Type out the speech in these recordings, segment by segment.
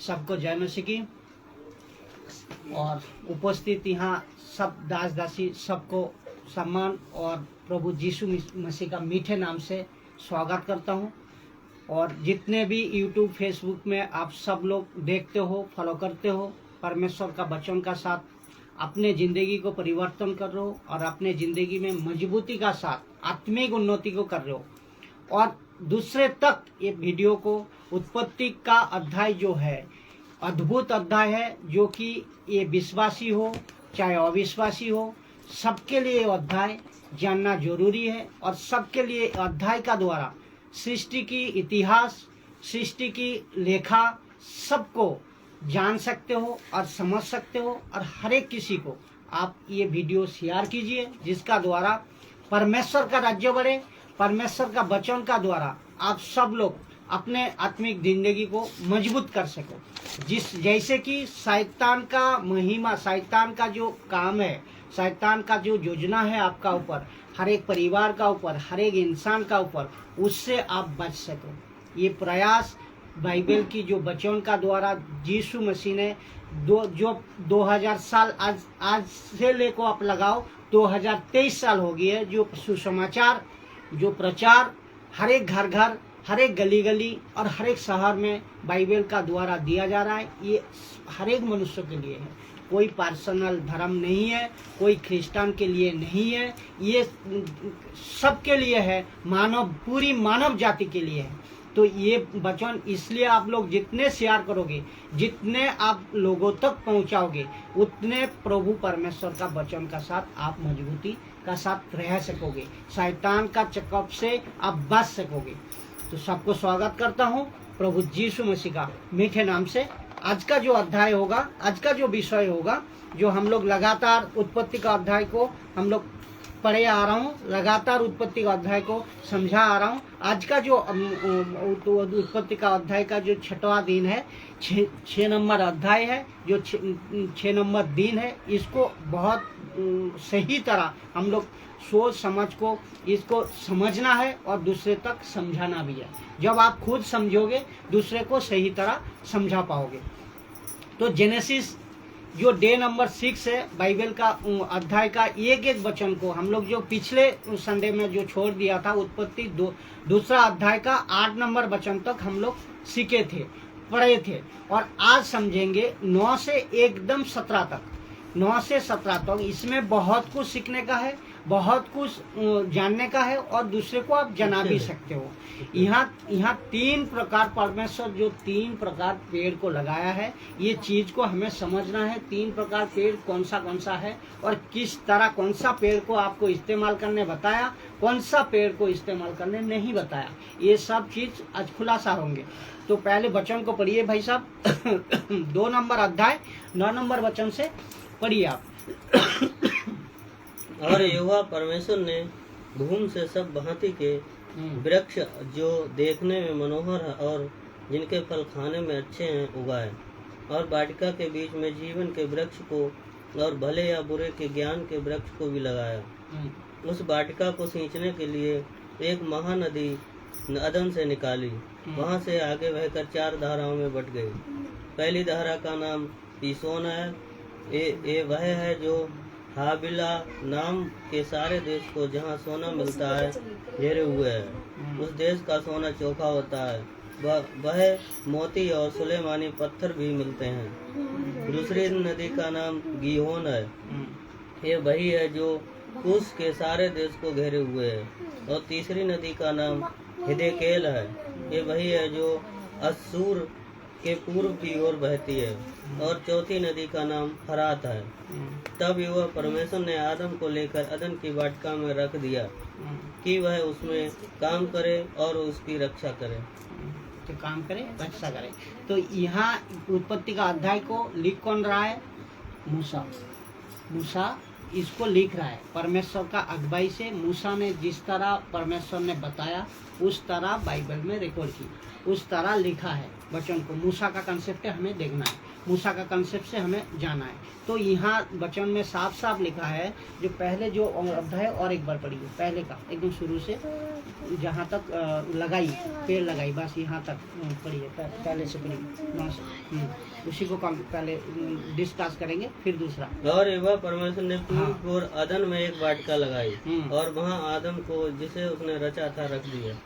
सबको जय मसीह की। और उपस्थित यहाँ सब दास दासी सबको सम्मान और प्रभु यीशु मसीह का मीठे नाम से स्वागत करता हूँ। और जितने भी यूट्यूब फेसबुक में आप सब लोग देखते हो, फॉलो करते हो, परमेश्वर का वचन का साथ अपने ज़िंदगी को परिवर्तन कर रहे हो और अपने ज़िंदगी में मजबूती का साथ आत्मिक उन्नति को कर रहे हो और दूसरे तक ये वीडियो को उत्पत्ति का अध्याय जो है अद्भुत अध्याय है, जो कि ये विश्वासी हो चाहे अविश्वासी हो सबके लिए ये अध्याय जानना जरूरी है। और सबके लिए अध्याय का द्वारा सृष्टि की इतिहास, सृष्टि की लेखा सबको जान सकते हो और समझ सकते हो। और हर एक किसी को आप ये वीडियो शेयर कीजिए, जिसका द्वारा परमेश्वर का राज्य बढ़े, परमेश्वर का वचन का द्वारा आप सब लोग अपने आत्मिक जिंदगी को मजबूत कर सको। जैसे कि शैतान का महिमा, शैतान का जो काम है, शैतान का जो योजना है आपका ऊपर, हर एक परिवार का ऊपर, हर एक इंसान का ऊपर, उससे आप बच सको। ये प्रयास बाइबल की जो वचन का द्वारा यीशु मसीह ने जो 2000 साल आज से लेकर आप लगाओ 2023 साल हो गई है, जो सुसमाचार, जो प्रचार हर एक घर घर, हर एक गली गली और हर एक शहर में बाइबल का द्वारा दिया जा रहा है। ये हर एक मनुष्य के लिए है, कोई पर्सनल धर्म नहीं है, कोई ख्रिस्तान के लिए नहीं है, ये सबके लिए है, पूरी मानव जाति के लिए है। तो ये वचन इसलिए आप लोग जितने शेयर करोगे, जितने आप लोगों तक पहुंचाओगे, उतने प्रभु परमेश्वर का वचन का साथ आप मजबूती का साथ रह सकोगे, शैतान का चक्कर से आप बच सकोगे। तो सबको स्वागत करता हूं प्रभु यीशु मसीह का मीठे नाम से। आज का जो अध्याय होगा, आज का जो विषय होगा, जो हम लोग लगातार उत्पत्ति का अध्याय को हम लोग पढ़े आ रहा हूँ, लगातार उत्पत्ति का अध्याय को समझा आ रहा हूँ। आज का जो उत्पत्ति का अध्याय का जो 6वां दिन है, 6 नंबर अध्याय है, जो 6 नंबर दिन है, इसको बहुत सही तरह हम लोग सोच समझ को इसको समझना है और दूसरे तक समझाना भी है। जब आप खुद समझोगे दूसरे को सही तरह समझा पाओगे। तो जेनेसिस जो डे नंबर 6 है बाइबल का अध्याय का एक एक वचन को हम लोग जो पिछले संडे में जो छोड़ दिया था, उत्पत्ति दूसरा अध्याय का 8 नंबर वचन तक हम लोग सीखे थे, पढ़े थे। और आज समझेंगे 9 से एकदम 17 तक, 9 से 17 तक। इसमें बहुत कुछ सीखने का है, बहुत कुछ जानने का है और दूसरे को आप जना भी सकते हो। यहाँ 3 प्रकार परमेश्वर जो 3 प्रकार पेड़ को लगाया है, ये चीज को हमें समझना है। 3 प्रकार पेड़ कौन सा है और किस तरह कौन सा पेड़ को आपको इस्तेमाल करने बताया, कौन सा पेड़ को इस्तेमाल करने नहीं बताया, ये सब चीज आज खुलासा होंगे। तो पहले वचन को पढ़िए भाई साहब। 2 नंबर अध्याय 9 नंबर वचन से पढ़िए आप। और यहोवा परमेश्वर ने भूमि से सब भांति के वृक्ष जो देखने में मनोहर है और जिनके फल खाने में अच्छे हैं उगाए, और वाटिका के बीच में जीवन के वृक्ष को और भले या बुरे के ज्ञान के वृक्ष को भी लगाया। उस वाटिका को सींचने के लिए एक महानदी अदन से निकाली, वहां से आगे बहकर 4 धाराओं में बट गई। पहली धारा का नाम पीसोन है। ये वह है जो हाबिला नाम के सारे देश को जहाँ सोना मिलता है घेरे हुए है। उस देश का सोना चोखा होता है, वह मोती और सुलेमानी पत्थर भी मिलते हैं। दूसरी नदी का नाम गीहोन है। ये वही है जो कुश के सारे देश को घेरे हुए है। और तीसरी नदी का नाम हिदेकेल है। ये वही है जो असूर के पूर्व की ओर बहती है। और चौथी नदी का नाम फरात है। तब यहोवा परमेश्वर ने आदम को लेकर अदन की वाटिका में रख दिया कि वह उसमें काम करे और उसकी रक्षा करे। तो काम करे, रक्षा करे। तो यहाँ उत्पत्ति का अध्याय को लिख कौन रहा है? मूसा इसको लिख रहा है। परमेश्वर का अगुवाई से मूसा ने जिस तरह परमेश्वर ने बताया उस तरह बाइबल में रिकॉर्ड की, उस तरह लिखा है वचन को। मूसा का कंसेप्ट हमें देखना है। मूसा का कंसेप्ट से हमें जाना है। तो यहाँ वचन में साफ साफ लिखा है, जो पहले जो अध्याय और एक बार पढ़िए, पहले का एकदम शुरू से जहाँ तक लगाई, पेड़ लगाई, बस यहाँ तक पढ़िए, पहले से पढ़िए। उसी को पहले डिस्कस करेंगे, फिर दूसरा। और एवं परमेश्वर ने पूर्व और आदन में एक वाटिका लगाई और वहाँ आदम को जिसे उसने रचा था रख दिया।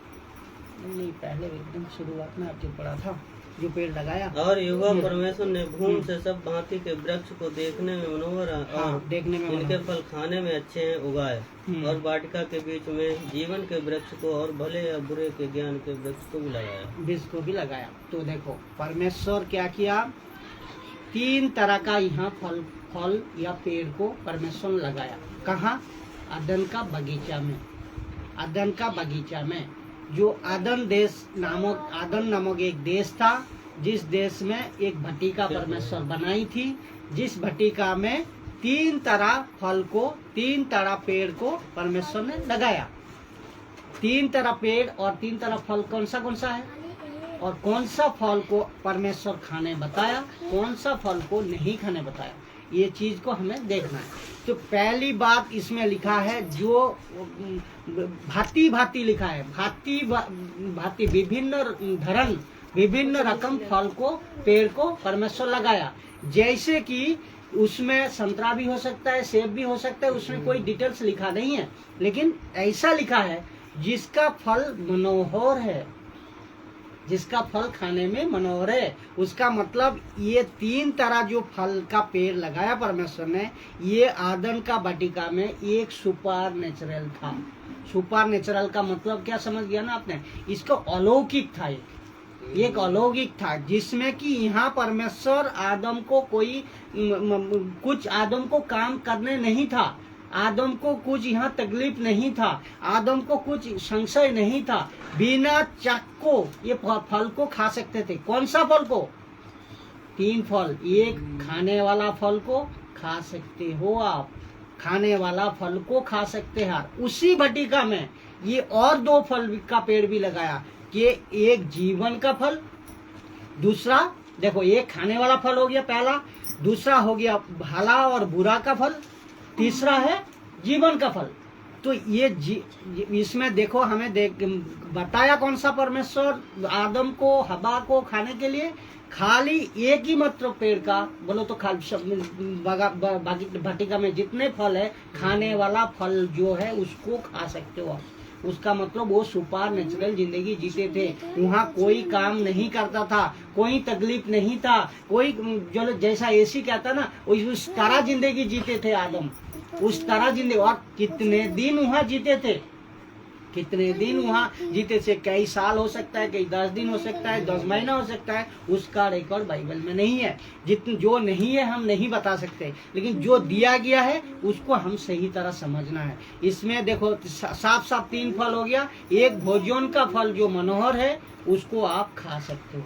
नहीं, पहले एकदम शुरुआत में आपने पढ़ा था जो पेड़ लगाया। और युवा परमेश्वर ने भूमि से सब भांति के वृक्ष को देखने में मनोहर और देखने में इनके फल खाने में अच्छे हैं उगाए, और वाटिका के बीच में जीवन के वृक्ष को और भले या बुरे के ज्ञान के वृक्ष को भी लगाया, बीज को भी लगाया। तो देखो परमेश्वर क्या किया, 3 तरह का यहाँ फल या पेड़ को परमेश्वर लगाया। कहाँ? अदन का बगीचा में। अदन का बगीचा में, जो आदन नामक एक देश था, जिस देश में एक भट्टिका परमेश्वर बनाई थी, जिस भट्टिका में 3 तरह फल को, 3 तरह पेड़ को परमेश्वर ने लगाया। 3 तरह पेड़ और 3 तरह फल कौन सा है, और कौन सा फल को परमेश्वर खाने बताया, कौन सा फल को नहीं खाने बताया, ये चीज को हमें देखना है। तो पहली बात इसमें लिखा है, जो भांति लिखा है, भांति विभिन्न धरण, विभिन्न रकम फल को, पेड़ को परमेश्वर लगाया। जैसे कि उसमें संतरा भी हो सकता है, सेब भी हो सकता है, उसमें कोई डिटेल्स लिखा नहीं है, लेकिन ऐसा लिखा है जिसका फल मनोहर है, जिसका फल खाने में मनोहर है। उसका मतलब ये 3 तरह जो फल का पेड़ लगाया परमेश्वर ने, ये आदन का वाटिका में एक सुपर नेचुरल था। सुपर नेचुरल का मतलब क्या समझ गया ना आपने? इसको अलौकिक था, एक अलौकिक था, जिसमें कि यहाँ परमेश्वर आदम को कोई कुछ आदम को काम करने नहीं था, आदम को कुछ यहाँ तकलीफ नहीं था, आदम को कुछ संशय नहीं था, बिना चक को ये फल को खा सकते थे। कौन सा फल को? 3 फल। एक खाने वाला फल को खा सकते हो आप, खाने वाला फल को खा सकते हैं। उसी भट्टिका में ये और 2 फल का पेड़ भी लगाया, कि एक जीवन का फल, दूसरा देखो एक खाने वाला फल हो गया पहला, दूसरा हो गया भला और बुरा का फल, तीसरा है जीवन का फल। तो ये इसमें देखो हमें बताया कौन सा परमेश्वर आदम को, हवा को खाने के लिए, खाली एक ही मात्र पेड़ का, बोलो तो खाली भट्टिका में जितने फल है, खाने वाला फल जो है उसको खा सकते हो आप। उसका मतलब वो सुपर नेचुरल जिंदगी जीते थे, वहाँ कोई काम नहीं करता था, कोई तकलीफ नहीं था, कोई जो जैसा एसी कहता ना, उस तरह जिंदगी जीते थे आदम, उस तरह जिंदगी। और कितने दिन वहाँ जीते थे, कितने दिन वहाँ जीते थे, कई साल हो सकता है, कई 10 दिन हो सकता है, 10 महीना हो सकता है, उसका रिकॉर्ड बाइबल में नहीं है। जो नहीं है हम नहीं बता सकते, लेकिन जो दिया गया है उसको हम सही तरह समझना है। इसमें देखो साफ साफ 3 फल हो गया। एक भोजन का फल जो मनोहर है उसको आप खा सकते हो,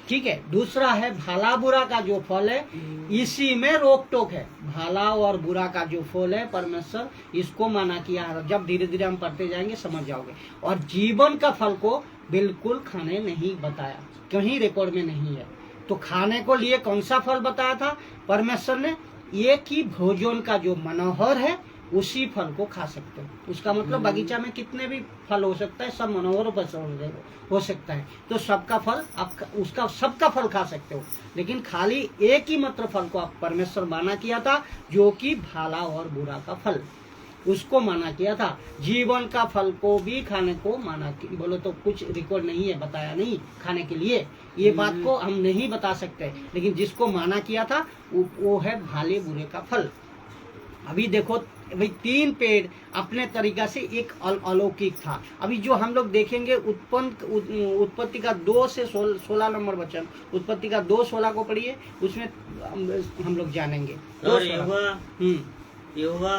ठीक है। दूसरा है भला बुरा का जो फल है, इसी में रोक टोक है। भला और बुरा का जो फल है परमेश्वर इसको मना किया है, जब धीरे धीरे हम पढ़ते जाएंगे समझ जाओगे। और जीवन का फल को बिल्कुल खाने नहीं बताया, कहीं रिकॉर्ड में नहीं है। तो खाने को लिए कौन सा फल बताया था परमेश्वर ने? एक ही भोजन का जो मनोहर है उसी फल को खा सकते हो। उसका मतलब बगीचा में कितने भी फल हो सकता है, सब मनोहर पसंद हो सकता है, तो सबका फल आप उसका सबका फल खा सकते हो। लेकिन खाली एक ही मात्र फल को आप परमेश्वर माना किया था, जो कि भला और बुरा का फल, उसको माना किया था। जीवन का फल को भी खाने को माना, बोलो तो कुछ रिकॉर्ड नहीं है, बताया नहीं खाने के लिए, ये बात को हम नहीं बता सकते। लेकिन जिसको माना किया था वो है भले बुरे का फल। अभी देखो भाई 3 पेड़ अपने तरीका से एक अलौकिक था। अभी जो हम लोग देखेंगे उत्पत्ति का 2 से 16 नंबर वचन, उत्पत्ति का 2:16 को पढ़िए, उसमें हम लोग जानेंगे। और यहोवा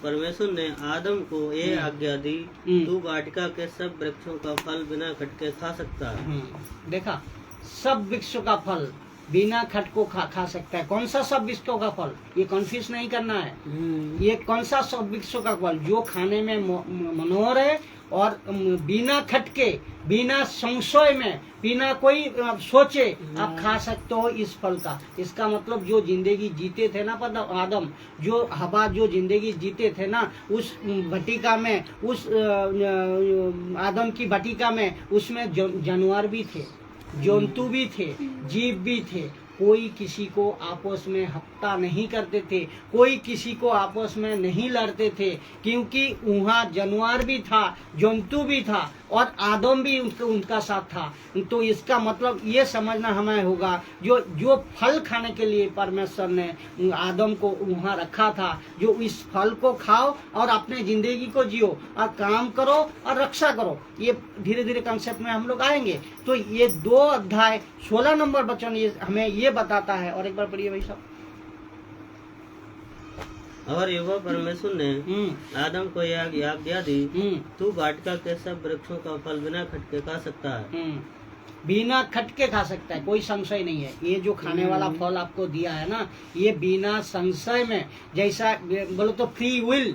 परमेश्वर ने आदम को ये आज्ञा दी, तू वाटिका के सब वृक्षों का फल बिना खटके खा सकता है। देखा, सब वृक्षों का फल बिना खटको खा सकता है। कौन सा सब वृक्षों का फल, ये कंफ्यूज नहीं करना है। ये कौन सा सब वृक्षों का फल जो खाने में मनोहर है और बिना खटके, बिना संशय में, बिना कोई सोचे आप खा सकते हो इस फल का। इसका मतलब जो जिंदगी जीते थे ना आदम, जो हवा जो जिंदगी जीते थे ना, उस भटिका में, उस आदम की भटिका में, उसमें जानवर भी थे, जंतु भी थे, जीव भी थे। कोई किसी को आपस में हत्या नहीं करते थे, कोई किसी को आपस में नहीं लड़ते थे, क्योंकि वहाँ जानवर भी था, जंतु भी था और आदम भी उनका साथ था। तो इसका मतलब ये समझना हमें होगा, जो फल खाने के लिए परमेश्वर ने आदम को वहाँ रखा था, जो इस फल को खाओ और अपने जिंदगी को जियो और काम करो और रक्षा करो। ये धीरे धीरे कंसेप्ट में हम लोग आएंगे। तो ये 2 अध्याय 16 नंबर वचन ये हमें ये बताता है। और एक बार पढ़िए भाई साहब। और यहोवा परमेश्वर ने आदम को यह आज्ञा दी, तू वाटिका के सब वृक्षों का फल बिना खटके खा सकता है। बिना खटके खा सकता है, कोई संशय नहीं है। ये जो खाने वाला फल आपको दिया है ना, ये बिना संशय में, जैसा बोलो तो फ्री विल,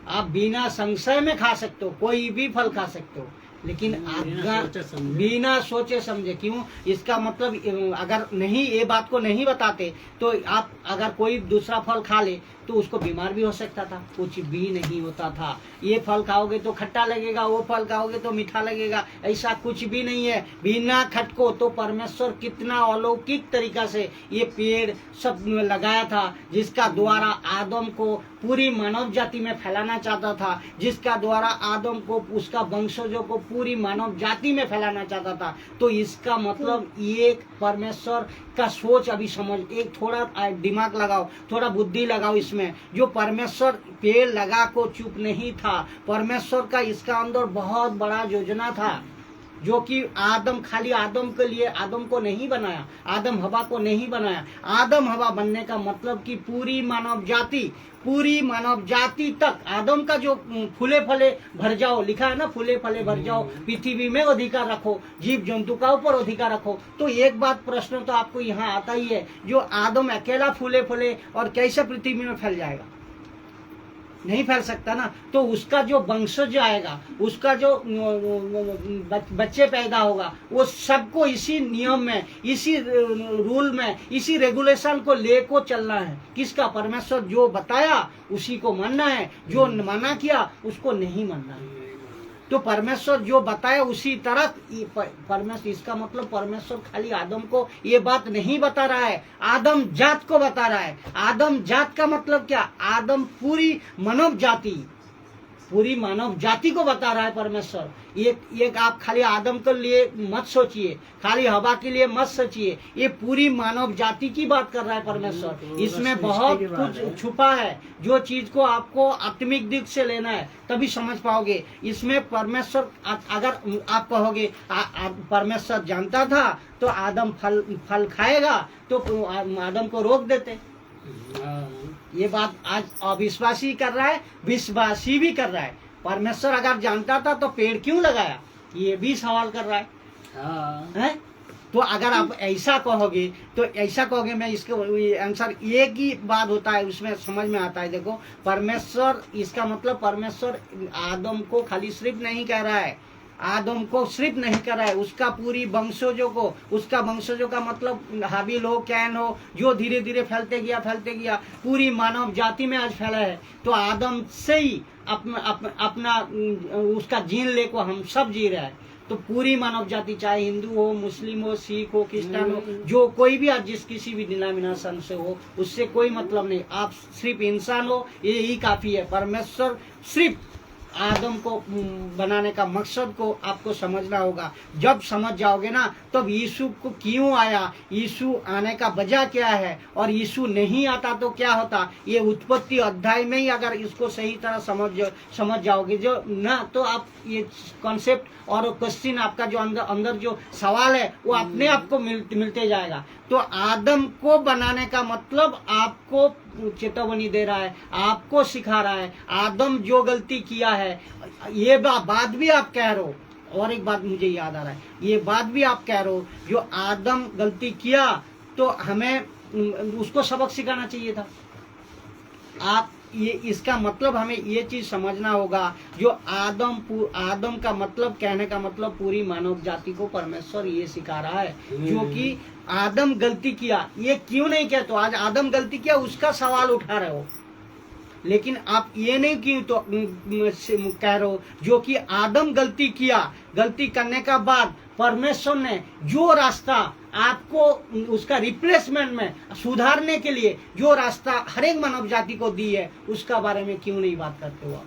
आप बिना संशय में खा सकते हो, कोई भी फल खा सकते हो, लेकिन बिना सोचे समझे। क्यों? इसका मतलब अगर नहीं ये बात को नहीं बताते तो आप अगर कोई दूसरा फल खा ले तो उसको बीमार भी हो सकता था, कुछ भी नहीं होता था। ये फल खाओगे तो खट्टा लगेगा, वो फल खाओगे तो मीठा लगेगा, ऐसा कुछ भी नहीं है। बिना खटको तो परमेश्वर कितना अलौकिक तरीका से ये पेड़ सब लगाया था, जिसका द्वारा आदम को पूरी मानव जाति में फैलाना चाहता था, जिसका द्वारा आदम को, उसका वंशजों को पूरी मानव जाति में फैलाना चाहता था। तो इसका मतलब ये परमेश्वर का सोच अभी समझ, एक थोड़ा दिमाग लगाओ, थोड़ा बुद्धि लगाओ इसमें। जो परमेश्वर पेड़ लगा को चुप नहीं था, परमेश्वर का इसका अंदर बहुत बड़ा योजना था, जो कि आदम, खाली आदम के लिए आदम को नहीं बनाया, आदम हवा को नहीं बनाया। आदम हवा बनने का मतलब कि पूरी मानव जाति, पूरी मानव जाति तक आदम का जो फूले फले भर जाओ, लिखा है ना, फूले फले भर जाओ, पृथ्वी में अधिकार रखो, जीव जंतु का ऊपर अधिकार रखो। तो एक बात प्रश्न तो आपको यहाँ आता ही है, जो आदम अकेला फूले फले और कैसे पृथ्वी में फैल जाएगा? नहीं फैल सकता ना। तो उसका जो वंशज आएगा, उसका जो बच्चे पैदा होगा, वो सबको इसी नियम में, इसी रूल में, इसी रेगुलेशन को लेको चलना है। किसका? परमेश्वर जो बताया उसी को मानना है, जो मना किया उसको नहीं मानना है। तो परमेश्वर जो बताया उसी तरह परमेश्वर, इसका मतलब परमेश्वर खाली आदम को ये बात नहीं बता रहा है, आदम जात को बता रहा है। आदम जात का मतलब क्या? आदम पूरी मानव जाति, पूरी मानव जाति को बता रहा है परमेश्वर। ये आप खाली आदम के लिए मत सोचिए, खाली हवा के लिए मत सोचिए, ये पूरी मानव जाति की बात कर रहा है परमेश्वर। इसमें बहुत कुछ छुपा है, जो चीज को आपको आत्मिक दिख से लेना है तभी समझ पाओगे। इसमें परमेश्वर, अगर आप कहोगे परमेश्वर जानता था तो आदम फल खाएगा तो आदम को रोक देते। ये बात आज अविश्वासी कर रहा है, विश्वासी भी कर रहा है। परमेश्वर अगर जानता था तो पेड़ क्यों लगाया, ये भी सवाल कर रहा है। तो अगर आप ऐसा कहोगे तो ऐसा कहोगे, मैं इसके आंसर एक ही बात होता है, उसमें समझ में आता है। देखो परमेश्वर, इसका मतलब परमेश्वर आदम को खाली सिर्फ नहीं कह रहा है, आदम को सिर्फ नहीं कर रहा है, उसका पूरी वंशजों को, उसका वंशजों का मतलब हाबिल हो, कैन हो, जो धीरे धीरे फैलते गया, पूरी मानव जाति में आज फैला है। तो आदम से ही अपना उसका जीन ले को हम सब जी रहे हैं। तो पूरी मानव जाति, चाहे हिंदू हो, मुस्लिम हो, सिख हो, क्रिश्चियन हो, जो कोई भी आज जिस किसी भी डिनोमिनेशन से हो, उससे कोई मतलब नहीं। आप सिर्फ इंसान हो, यही काफी है। परमेश्वर सिर्फ आदम को बनाने का मकसद को आपको समझना होगा। जब समझ जाओगे ना, तब यीशु को क्यों आया, यीशु आने का वजह क्या है, और यीशु नहीं आता तो क्या होता, ये उत्पत्ति अध्याय में ही अगर इसको सही तरह समझ जाओगे जो ना, तो आप ये कॉन्सेप्ट और क्वेश्चन आपका जो अंदर जो सवाल है वो अपने आप को मिलते जाएगा। तो आदम को बनाने का मतलब आपको चेतावनी दे रहा है, आपको सिखा रहा है। आदम जो गलती किया है, ये बात भी आप कह रहे हो। और एक बात मुझे याद आ रहा है, ये बात भी आप कह रहे हो, जो आदम गलती किया तो हमें उसको सबक सिखाना चाहिए था। आप ये इसका मतलब हमें ये चीज समझना होगा, जो आदम का मतलब, कहने का मतलब पूरी मानव जाति को परमेश्वर ये सिखा रहा है, जो कि आदम गलती किया, ये क्यों नहीं किया, तो आज आदम गलती किया उसका सवाल उठा रहे हो, लेकिन आप ये नहीं क्यों तो कह रहे हो, जो कि आदम गलती किया, गलती करने का बाद परमेश्वर ने जो रास्ता आपको उसका रिप्लेसमेंट में सुधारने के लिए जो रास्ता हर एक मानव जाति को दी है, उसका बारे में क्यों नहीं बात करते हो आप?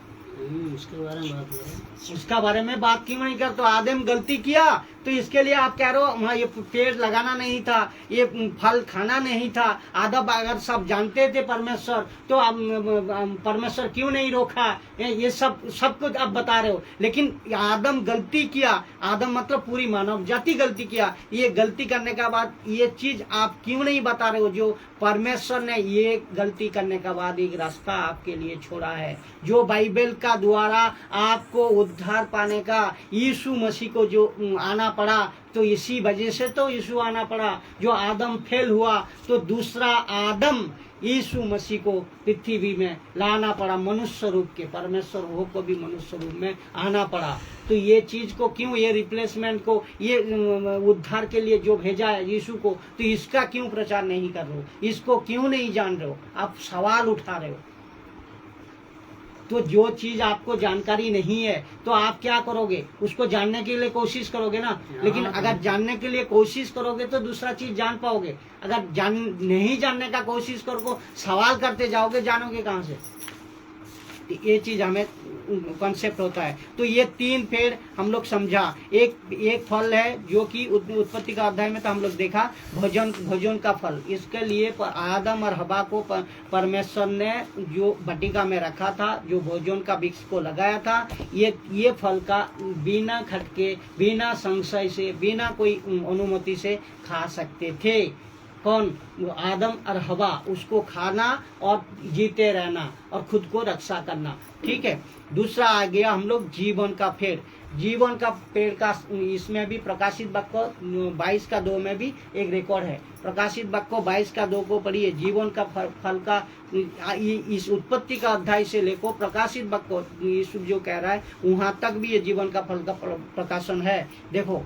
उसके बारे में बात करें, उसका बारे में बात क्यों नहीं करते? आदम गलती किया तो इसके लिए आप कह रहे हो वहाँ ये पेड़ लगाना नहीं था, ये फल खाना नहीं था। आदम अगर सब जानते थे परमेश्वर, तो परमेश्वर क्यों नहीं रोका? ये सब कुछ आप बता रहे हो, लेकिन आदम गलती किया, आदम मतलब पूरी मानव जाति गलती किया। ये गलती करने के बाद ये चीज आप क्यों नहीं बता रहे हो, जो परमेश्वर ने ये गलती करने के बाद एक रास्ता आपके लिए छोड़ा है, जो बाइबल का द्वारा आपको उद्धार पाने का, यीशु मसीह को जो आना पड़ा, तो इसी वजह से तो यीशु आना पड़ा। जो आदम फेल हुआ तो दूसरा आदम यीशु मसीह को पृथ्वी में लाना पड़ा, मनुष्य रूप के, परमेश्वर हो को भी मनुष्य रूप में आना पड़ा। तो ये चीज को क्यों, ये रिप्लेसमेंट को, ये उद्धार के लिए जो भेजा है यीशु को, तो इसका क्यों प्रचार नहीं कर रहे हो? इसको क्यों नहीं जान रहे हो? आप सवाल उठा रहे हो। तो जो चीज आपको जानकारी नहीं है तो आप क्या करोगे? उसको जानने के लिए कोशिश करोगे ना। लेकिन अगर जानने के लिए कोशिश करोगे तो दूसरा चीज जान पाओगे। अगर नहीं जानने का कोशिश करोगे, सवाल करते जाओगे, जानोगे कहाँ से? ये चीज हमें कॉन्सेप्ट होता है। तो ये 3 पेड़ हम लोग समझा। एक फल है जो कि उत्पत्ति का अध्याय में तो हम लोग देखा, भोजन का फल। इसके लिए आदम और हवा को परमेश्वर ने जो बटिका में रखा था, जो भोजन का वृक्ष को लगाया था, ये फल का बिना खटके, बिना संशय से, बिना कोई अनुमति से खा सकते थे। कौन? आदम और हवा। उसको खाना और जीते रहना और खुद को रक्षा करना। ठीक है। दूसरा आ गया हम लोग जीवन का पेड़। जीवन का पेड़ का इसमें भी प्रकाशित वाक्य 22:2 में भी एक रिकॉर्ड है। प्रकाशित वाक्य 22:2 को पढ़िए। जीवन का फल का इस उत्पत्ति का अध्याय से लेकर प्रकाशित वाक्य यीशु जो कह रहा है वहाँ तक भी ये जीवन का फल का प्रकाशन है। देखो,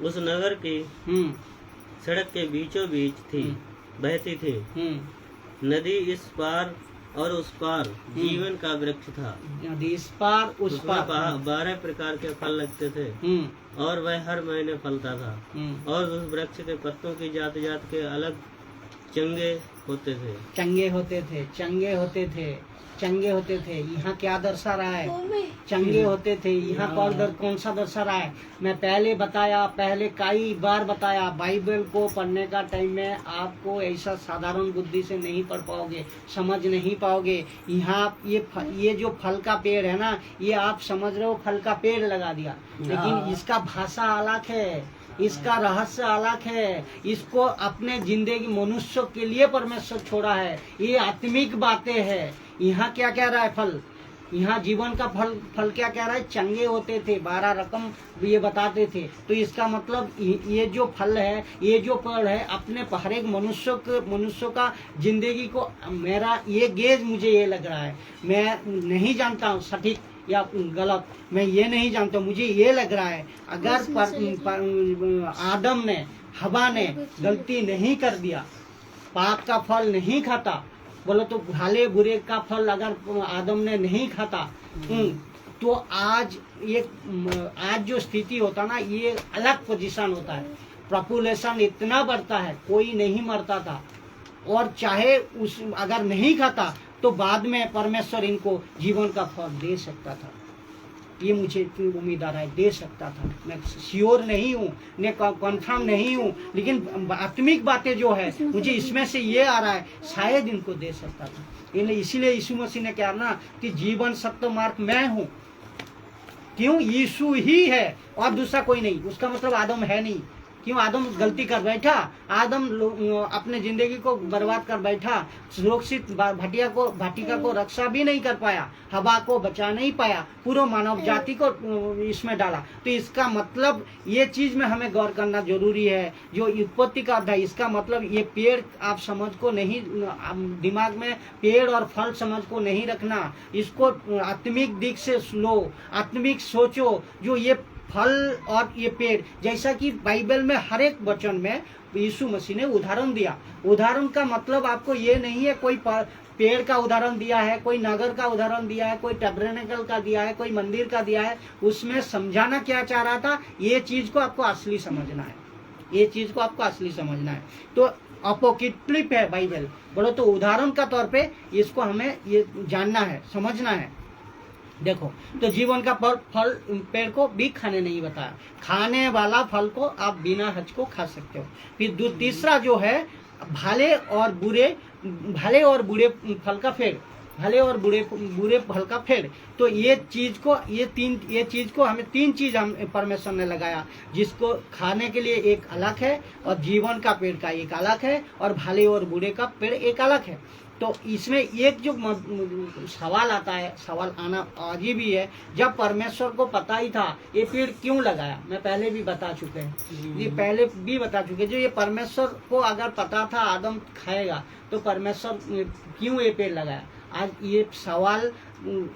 उस नगर की सड़क के बीचों बीच थी, बहती थी नदी, इस पार और उस पार जीवन का वृक्ष था। नदी इस पार उस पार 12 प्रकार के फल लगते थे और वह हर महीने फलता था। और उस वृक्ष के पत्तों की जात जात के अलग चंगे होते थे। चंगे होते थे। यहाँ क्या दर्शा रहा है? चंगे होते थे। यहाँ कौन सा दर्शा रहा है? मैं पहले कई बार बताया, बाइबल को पढ़ने का टाइम में आपको ऐसा साधारण बुद्धि से नहीं पढ़ पाओगे, समझ नहीं पाओगे। यहाँ ये जो फल का पेड़ है ना, ये आप समझ रहे हो फल का पेड़ लगा दिया, लेकिन इसका भाषा अलग है, इसका रहस्य अलग है। इसको अपने जिंदगी मनुष्य के लिए परमेश्वर छोड़ा है। ये आत्मिक बातें हैं। यहाँ क्या कह रहा है? फल। यहाँ जीवन का फल क्या कह रहा है? चंगे होते थे, 12 रकम ये बताते थे। तो इसका मतलब ये जो फल है, ये जो पेड़ है, अपने हर एक मनुष्य का जिंदगी को, मेरा ये गेज मुझे ये लग रहा है, मैं नहीं जानता हूँ सटीक या गलत, मैं ये नहीं जानता, मुझे ये लग रहा है अगर आदम ने, हवा ने गलती नहीं कर दिया, पाप का फल नहीं खाता, बोलो तो भले बुरे का फल अगर आदम ने नहीं खाता, तो आज जो स्थिति होता ना, ये अलग पोजीशन होता है। पॉपुलेशन इतना बढ़ता है, कोई नहीं मरता था, और चाहे अगर नहीं खाता तो बाद में परमेश्वर इनको जीवन का फल दे सकता था। ये मुझे उम्मीद आ रहा है, दे सकता था। मैं श्योर नहीं हूँ, मैं कन्फर्म नहीं हूँ, लेकिन आत्मिक बातें जो है मुझे इसमें से ये आ रहा है, शायद इनको दे सकता था। इसीलिए यीशु मसीह ने कहा ना कि जीवन सत्य मार्ग मैं हूँ। क्यों? यीशु ही है और दूसरा कोई नहीं। उसका मतलब आदम है नहीं, क्यों आदम गलती कर बैठा, आदम अपने जिंदगी को बर्बाद कर बैठा, सुरक्षित भाटिका को रक्षा भी नहीं कर पाया, हवा को बचा नहीं पाया, पूरा मानव जाति को इसमें डाला। तो इसका मतलब ये चीज में हमें गौर करना जरूरी है। जो उत्पत्ति का अध्याय, इसका मतलब ये पेड़ आप समझ को नहीं, दिमाग में पेड़ और फल समझ को नहीं रखना, इसको आत्मिक दिख से लो, आत्मिक सोचो। जो ये फल और ये पेड़, जैसा कि बाइबल में हर एक वचन में यीशु मसीह ने उदाहरण दिया। उदाहरण का मतलब आपको ये नहीं है कोई पेड़ का उदाहरण दिया है, कोई नगर का उदाहरण दिया है, कोई टैबरनेकल का दिया है, कोई मंदिर का दिया है। उसमें समझाना क्या चाह रहा था, ये चीज को आपको असली समझना है, ये चीज को आपको असली समझना है। तो अपोक्रिफ है बाइबल, बोलो तो उदाहरण का तौर पे इसको हमें ये जानना है, समझना है। देखो, तो जीवन का फल पेड़ को भी खाने नहीं बताया, खाने वाला फल को आप बिना हज को खा सकते हो। फिर तीसरा जो है भले और बुरे फल का पेड़, भले और बुरे फल का पेड़। तो ये चीज को हमें तीन चीज हम परमेश्वर ने लगाया, जिसको खाने के लिए एक अलग है, और जीवन का पेड़ का एक अलग है, और भले और बुरे का पेड़ एक अलग है। तो इसमें एक जो सवाल आता है, सवाल आना अजीब ही है, जब परमेश्वर को पता ही था ये पेड़ क्यों लगाया। मैं पहले भी बता चुके हैं, जो ये परमेश्वर को अगर पता था आदम खाएगा, तो परमेश्वर क्यों ये पेड़ लगाया। आज ये सवाल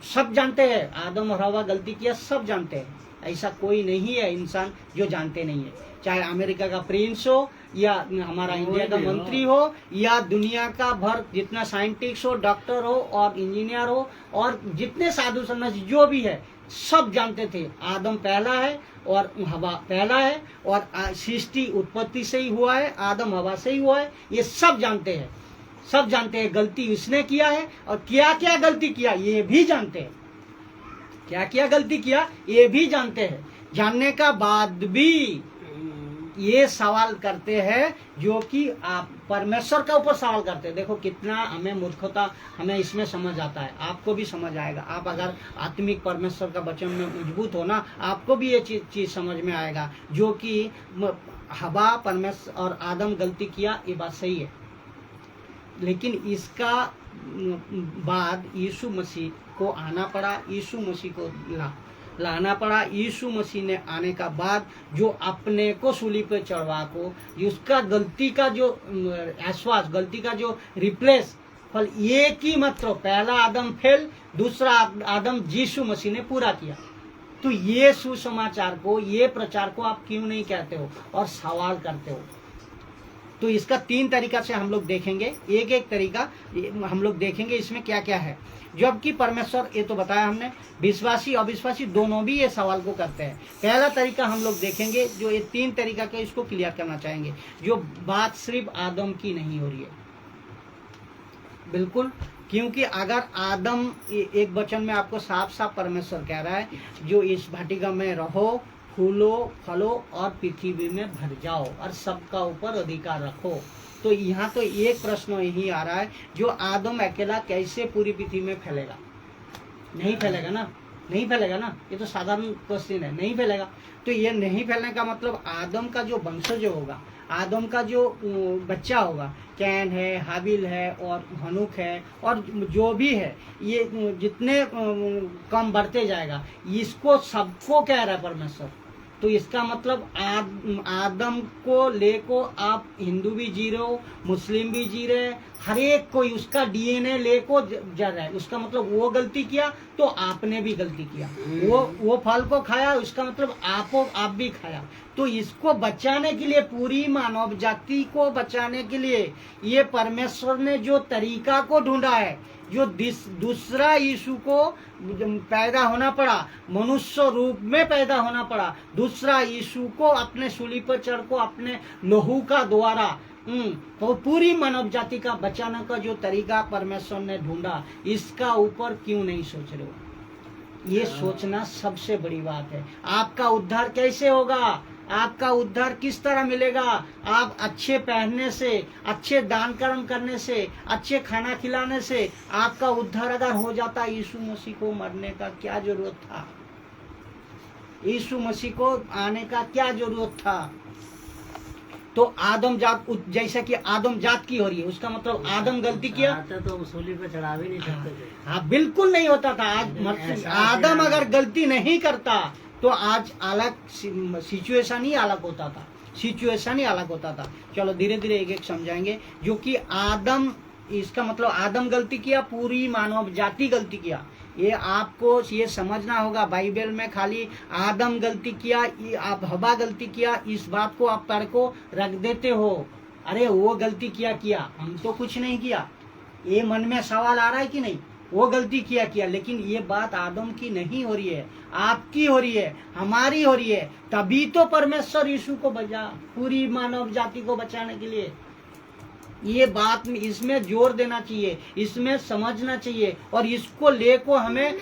सब जानते हैं, आदम और हवा गलती किया, सब जानते हैं। ऐसा कोई नहीं है इंसान जो जानते नहीं है, चाहे अमेरिका का प्रिंस हो, या हमारा इंडिया का मंत्री हो, या दुनिया का भर जितना साइंटिस्ट हो, डॉक्टर हो और इंजीनियर हो, और जितने साधु सन्यासी जो भी है, सब जानते थे आदम पहला है और हवा पहला है, और सृष्टि उत्पत्ति से ही हुआ है, आदम हवा से ही हुआ है। ये सब जानते हैं, सब जानते हैं गलती उसने किया है, और क्या क्या गलती किया ये भी जानते हैं, क्या क्या गलती किया ये भी जानते हैं। जानने का बाद भी ये सवाल करते हैं, जो कि आप परमेश्वर के ऊपर सवाल करते हैं। देखो कितना हमें मूर्खता हमें इसमें समझ आता है, आपको भी समझ आएगा। आप अगर आत्मिक परमेश्वर का वचन में मजबूत हो ना, आपको भी ये चीज समझ में आएगा, जो कि हवा, परमेश्वर और आदम गलती किया, ये बात सही है। लेकिन इसका बाद यीशु मसीह को आना पड़ा, यीशु मसीह को लाना पड़ा। यीशु मसीह ने आने का बाद जो अपने को सूली पे चढ़वा को, उसका गलती का जो आश्वास, गलती का जो रिप्लेस फल, एक ही मात्र, पहला आदम फेल, दूसरा आदम यीशु मसीह ने पूरा किया। तो ये सुसमाचार को, ये प्रचार को आप क्यों नहीं कहते हो और सवाल करते हो। तो इसका 3 तरीका से हम लोग देखेंगे, एक एक तरीका हम लोग देखेंगे इसमें क्या क्या है। जबकि परमेश्वर, ये तो बताया हमने, विश्वासी अविश्वासी दोनों भी ये सवाल को करते हैं। पहला तरीका हम लोग देखेंगे, जो ये 3 तरीका के, इसको क्लियर करना चाहेंगे। जो बात सिर्फ आदम की नहीं हो रही है, बिल्कुल, क्योंकि अगर आदम, एक वचन में आपको साफ साफ परमेश्वर कह रहा है, जो इस भाटिका में रहो, फूलो, फलो और पृथ्वी में भर जाओ और सबका ऊपर अधिकार रखो। तो यहाँ तो एक प्रश्न यही आ रहा है, जो आदम अकेला कैसे पूरी पृथ्वी में फैलेगा। नहीं फैलेगा ना, नहीं फैलेगा ना, ये तो साधारण क्वेश्चन है, नहीं फैलेगा। तो ये नहीं फैलने का मतलब आदम का जो वंशज होगा, आदम का जो बच्चा होगा, कैन है, हाबिल है और हनूक है, और जो भी है, ये जितने कम बढ़ते जाएगा, इसको सबको कह रहा है परमेश्वर। तो इसका मतलब आदम को लेको आप हिंदू भी जी रहे हो, मुस्लिम भी जी रहे हैं, हर एक कोई उसका डीएनए लेको जा रहा है। उसका मतलब वो गलती किया तो आपने भी गलती किया, वो फल को खाया, उसका मतलब आप भी खाया। तो इसको बचाने के लिए, पूरी मानव जाति को बचाने के लिए, ये परमेश्वर ने जो तरीका को ढूंढा है, जो दूसरा यीशु को पैदा होना पड़ा, मनुष्य रूप में पैदा होना पड़ा, दूसरा यीशु को अपने सूली पर चढ़ को अपने लहू का द्वारा तो पूरी मानव जाति का बचाने का जो तरीका परमेश्वर ने ढूंढा, इसका ऊपर क्यों नहीं सोच रहे हो। ये सोचना सबसे बड़ी बात है। आपका उद्धार कैसे होगा, आपका उद्धार किस तरह मिलेगा। आप अच्छे पहनने से, अच्छे दान कर्म करने से, अच्छे खाना खिलाने से आपका उद्धार अगर हो जाता, यीशु मसीह को मरने का क्या जरूरत था, यीशु मसीह को आने का क्या जरूरत था। तो आदम जात जैसा कि आदम जात की हो रही है, उसका मतलब आदम गलती किया तो सूली पे चढ़ा भी नहीं सकते थे। हाँ बिल्कुल नहीं होता था। आज आदम अगर गलती नहीं करता तो आज अलग सिचुएशन ही अलग होता था, सिचुएशन ही अलग होता था। चलो धीरे धीरे एक एक समझाएंगे। जो कि आदम, इसका मतलब आदम गलती किया, पूरी मानव जाति गलती किया। ये आपको ये समझना होगा। बाइबल में खाली आदम गलती किया, आप हवा गलती किया, इस बात को आप पढ़ को रख देते हो। अरे वो गलती किया, हम तो कुछ नहीं किया। ये मन में सवाल आ रहा है कि नहीं? वो गलती किया, लेकिन ये बात आदम की नहीं हो रही है, आपकी हो रही है, हमारी हो रही है। तभी तो परमेश्वर यीशु को बचा, पूरी मानव जाति को बचाने के लिए। ये बात में इसमें जोर देना चाहिए, इसमें समझना चाहिए, और इसको लेको हमें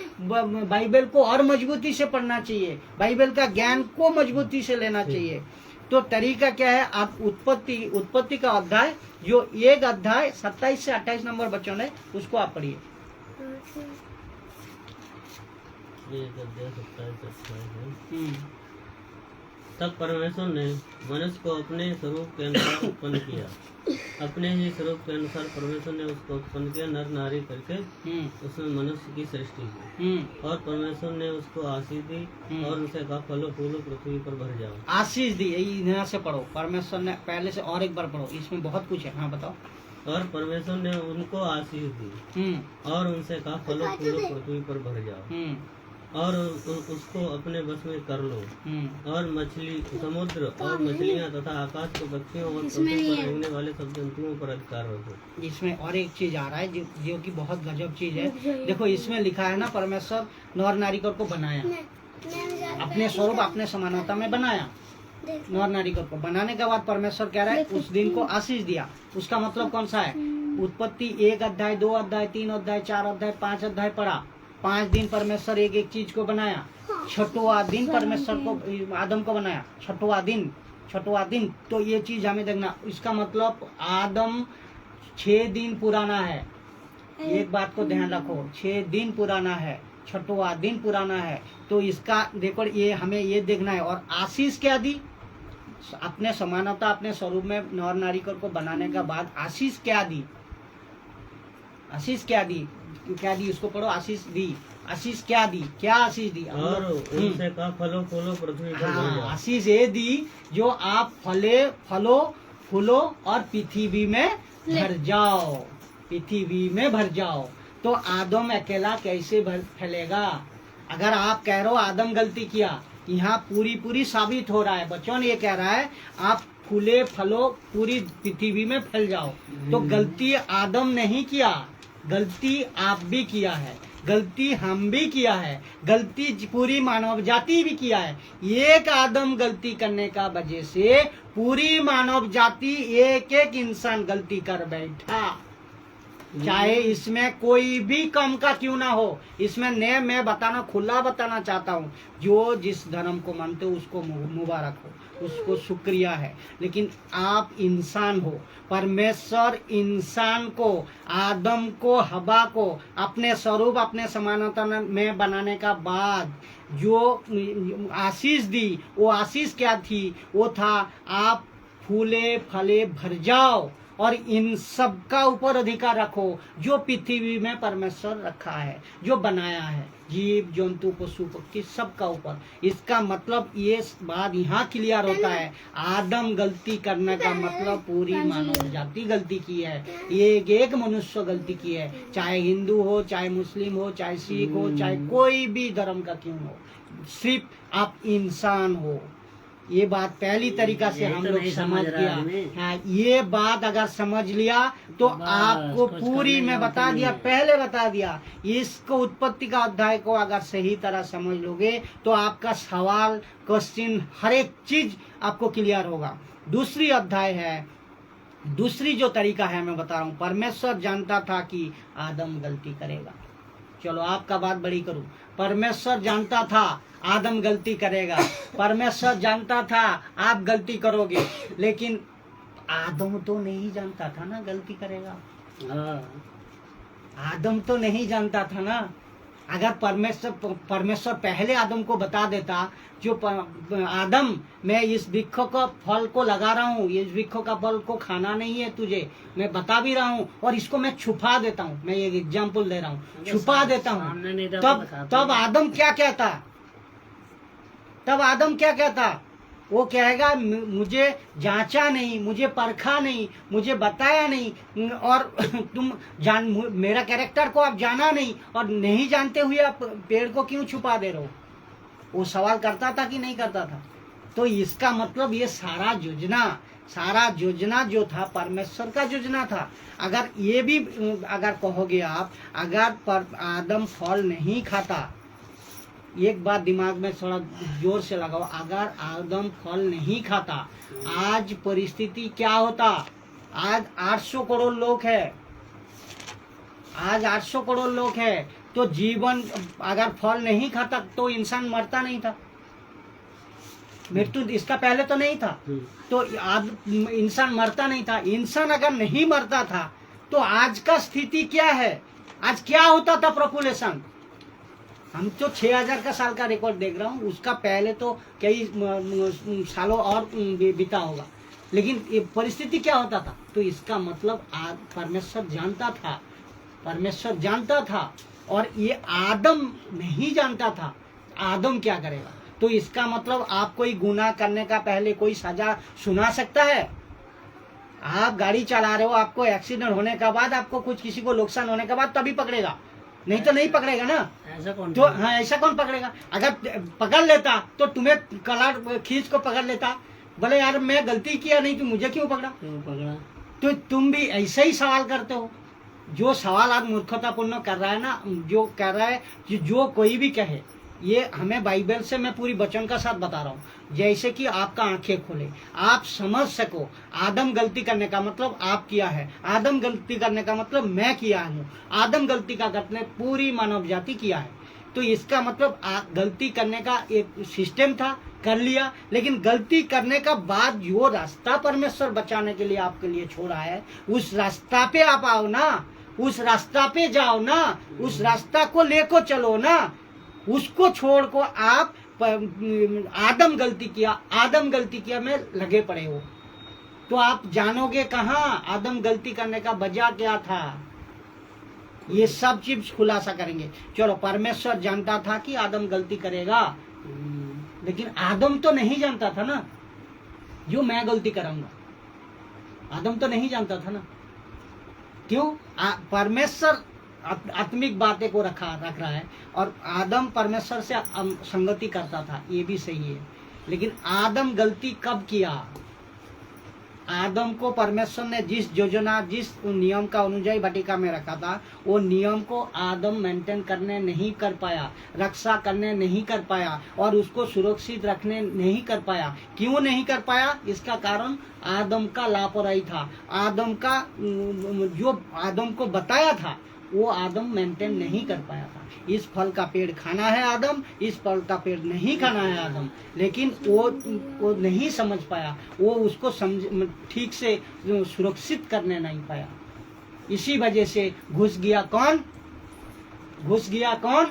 बाइबल को और मजबूती से पढ़ना चाहिए, बाइबल का ज्ञान को मजबूती से लेना चाहिए। तो तरीका क्या है? आप उत्पत्ति का अध्याय, जो एक अध्याय 27 से 28 नंबर बच्चों ने, उसको आप पढ़िए। तब परमेश्वर ने मनुष्य को अपने स्वरूप के अनुसार उत्पन्न किया, अपने ही स्वरूप के अनुसार परमेश्वर ने उसको उत्पन्न किया, नर नारी करके उसमें मनुष्य की सृष्टि की। और परमेश्वर ने उसको आशीष दी और उसे कहा, फलो फूलो पृथ्वी पर भर जाओ। आशीष दी, यहाँ से पढ़ो। परमेश्वर ने, पहले से और एक बार पढ़ो, इसमें बहुत कुछ है। हाँ बताओ। और परमेश्वर ने उनको आशीष दी और उनसे कहा, फलो फूलो पृथ्वी पर भर जाओ और उसको अपने बस में कर लो, और मछली, समुद्र और मछलियाँ तथा आकाश के पक्षियों और पृथ्वी पर रहने वाले सब जंतुओं पर अधिकार रखो। इसमें और एक चीज आ रहा है जो कि बहुत गजब चीज है। देखो इसमें लिखा है ना, परमेश्वर नर नारी को बनाया, अपने स्वरूप अपने समानता में बनाया। नर नारी को बनाने के बाद परमेश्वर कह रहा है उस दिन को आशीष दिया। उसका मतलब कौन सा है? उत्पत्ति 1 अध्याय, 2 अध्याय, 3 अध्याय, 4 अध्याय, 5 अध्याय पढ़ा। 5 दिन परमेश्वर एक एक चीज को बनाया। छठवां दिन परमेश्वर को, आदम को बनाया। छठवां दिन। तो ये चीज हमें देखना। इसका मतलब आदम 6 दिन पुराना है। एक बात को ध्यान रखो, 6 दिन पुराना है, छठवां दिन पुराना है। तो इसका देखो, ये हमें ये देखना है। और आशीष क्या दी? अपने समानता, अपने स्वरूप में नर नारी को बनाने के बाद आशीष क्या दी? आशीष क्या दी? क्या दी? उसको पढ़ो। आशीष दी। आशीष क्या दी? क्या आशीष दी? और उनसे कहा, फलो फूलो पृथ्वी पर भर जाओ। आशीष ये दी जो आप फलो फूलो और पृथ्वी में भर जाओ, पृथ्वी में भर जाओ। तो आदम अकेला कैसे फैलेगा? अगर आप कह रहे हो आदम गलती किया, यहाँ पूरी साबित हो रहा है। बच्चों ने ये कह रहा है आप फूले फलो पूरी पृथ्वी में फैल जाओ। तो गलती आदम नहीं किया, गलती आप भी किया है, गलती हम भी किया है, गलती पूरी मानव जाति भी किया है। एक आदम गलती करने का वजह से पूरी मानव जाति, एक एक इंसान गलती कर बैठा। चाहे इसमें कोई भी कम का क्यों ना हो। इसमें मैं खुला बताना चाहता हूँ, जो जिस धर्म को मानते हो उसको मुबारक हो, उसको शुक्रिया है। लेकिन आप इंसान हो, परमेश्वर इंसान को, आदम को, हवा को अपने स्वरूप, अपने समानता में बनाने का बाद जो आशीष दी, वो आशीष क्या थी? वो था आप फूले फले भर जाओ और इन सब का ऊपर अधिकार रखो जो पृथ्वी में परमेश्वर रखा है, जो बनाया है, जीव जंतु पशु पक्षी सबका ऊपर। इसका मतलब ये बात यहाँ क्लियर होता है, आदम गलती करने का मतलब पूरी मानव जाति गलती की है, एक मनुष्य गलती की है। चाहे हिंदू हो, चाहे मुस्लिम हो, चाहे सिख हो, चाहे कोई भी धर्म का क्यों हो, सिर्फ आप इंसान हो। ये बात पहली तरीका से हम लोग समझ गया। हाँ, ये बात अगर समझ लिया तो आपको पूरी मैं बता दिया, पहले बता दिया। इसको उत्पत्ति का अध्याय को अगर सही तरह समझ लोगे तो आपका सवाल, क्वेश्चन, हर एक चीज आपको क्लियर होगा। दूसरी अध्याय है, दूसरी जो तरीका है मैं बता रहा हूँ। परमेश्वर जानता था कि आदम गलती करेगा। चलो आपका बात बड़ी करूं। परमेश्वर जानता था आदम गलती करेगा, परमेश्वर जानता था आप गलती करोगे, लेकिन आदम तो नहीं जानता था ना गलती करेगा। आदम तो नहीं जानता था ना। अगर परमेश्वर पहले आदम को बता देता, जो आदम मैं इस वृक्ष का फल को लगा रहा हूँ, इस वृक्ष का फल को खाना नहीं है तुझे, मैं बता भी रहा हूँ, और इसको मैं छुपा देता हूँ, मैं एक एग्जाम्पल दे रहा हूँ, छुपा देता हूँ, तब आदम क्या कहता? तब आदम क्या कहता? वो कहेगा मुझे जांचा नहीं, मुझे परखा नहीं, मुझे बताया नहीं, और तुम मेरा कैरेक्टर को आप जाना नहीं, और नहीं जानते हुए आप पेड़ को क्यों छुपा दे रहे हो? वो सवाल करता था कि नहीं करता था? तो इसका मतलब ये सारा योजना जो था परमेश्वर का योजना था। अगर ये भी अगर कहोगे आप, अगर आदम फल नहीं खाता, एक बात दिमाग में थोड़ा जोर से लगाओ, अगर आदम फल नहीं खाता, आज परिस्थिति क्या होता? आज 800 करोड़ लोग है, आज 800 करोड़ लोग है, तो जीवन अगर फल नहीं खाता तो इंसान मरता नहीं था, मृत्यु इसका पहले तो नहीं था, तो इंसान मरता नहीं था। इंसान अगर नहीं मरता था तो आज का स्थिति क्या है? आज क्या होता था पॉपुलेशन? हम तो 6000 का साल का रिकॉर्ड देख रहा हूँ, उसका पहले तो कई सालों और बीता होगा, लेकिन ये परिस्थिति क्या होता था? तो इसका मतलब परमेश्वर जानता था, और ये आदम नहीं जानता था आदम क्या करेगा। तो इसका मतलब आप कोई गुनाह करने का पहले कोई सजा सुना सकता है? आप गाड़ी चला रहे हो, आपको एक्सीडेंट होने के बाद, आपको कुछ किसी को नुकसान होने के बाद तभी पकड़ेगा, नहीं तो नहीं पकड़ेगा ना। ऐसा कौन? तो हाँ, ऐसा कौन पकड़ेगा? अगर पकड़ लेता तो तुम्हें कलार खींच को पकड़ लेता, बोले यार मैं गलती किया नहीं, तो मुझे क्यों पकड़ा? तो तुम भी ऐसे ही सवाल करते हो। जो सवाल आज मूर्खतापूर्ण कर रहा है ना, जो कह रहा है कि जो कोई भी कहे, ये हमें बाइबल से मैं पूरी वचन का साथ बता रहा हूँ, जैसे कि आपका आंखें खोले, आप समझ सको आदम गलती करने का मतलब आप किया है, आदम गलती करने का मतलब मैं किया हूँ, आदम गलती का मतलब पूरी मानव जाति किया है। तो इसका मतलब गलती करने का एक सिस्टम था, कर लिया, लेकिन गलती करने का बाद जो रास्ता परमेश्वर बचाने के लिए आपके लिए छोड़ा है, उस रास्ता पे आप आओ ना, उस रास्ता पे जाओ ना, उस रास्ता को लेको चलो ना। उसको छोड़ को आप आदम गलती किया में लगे पड़े हो, तो आप जानोगे कहाँ आदम गलती करने का वजह क्या था? ये सब चीज खुलासा करेंगे। चलो, परमेश्वर जानता था कि आदम गलती करेगा, लेकिन आदम तो नहीं जानता था ना जो मैं गलती कराऊंगा। आदम तो नहीं जानता था ना। क्यों? परमेश्वर आत्मिक बातें को रख रहा है, और आदम परमेश्वर से संगति करता था, ये भी सही है। लेकिन आदम गलती कब किया? आदम को परमेश्वर ने जिस योजना, जिस नियम का अनुযাयी वाटिका में रखा था, वो नियम को आदम मेंटेन करने नहीं कर पाया, रक्षा करने नहीं कर पाया, और उसको सुरक्षित रखने नहीं कर पाया। क्यों नहीं कर पाया? इसका कारण आदम का लापरवाही था। आदम का जो आदम को बताया था वो आदम मेंटेन नहीं कर पाया था। इस फल का पेड़ खाना है आदम, इस फल का पेड़ नहीं खाना है आदम, लेकिन वो नहीं समझ पाया, वो उसको ठीक से सुरक्षित करने नहीं पाया। इसी वजह से घुस गया कौन?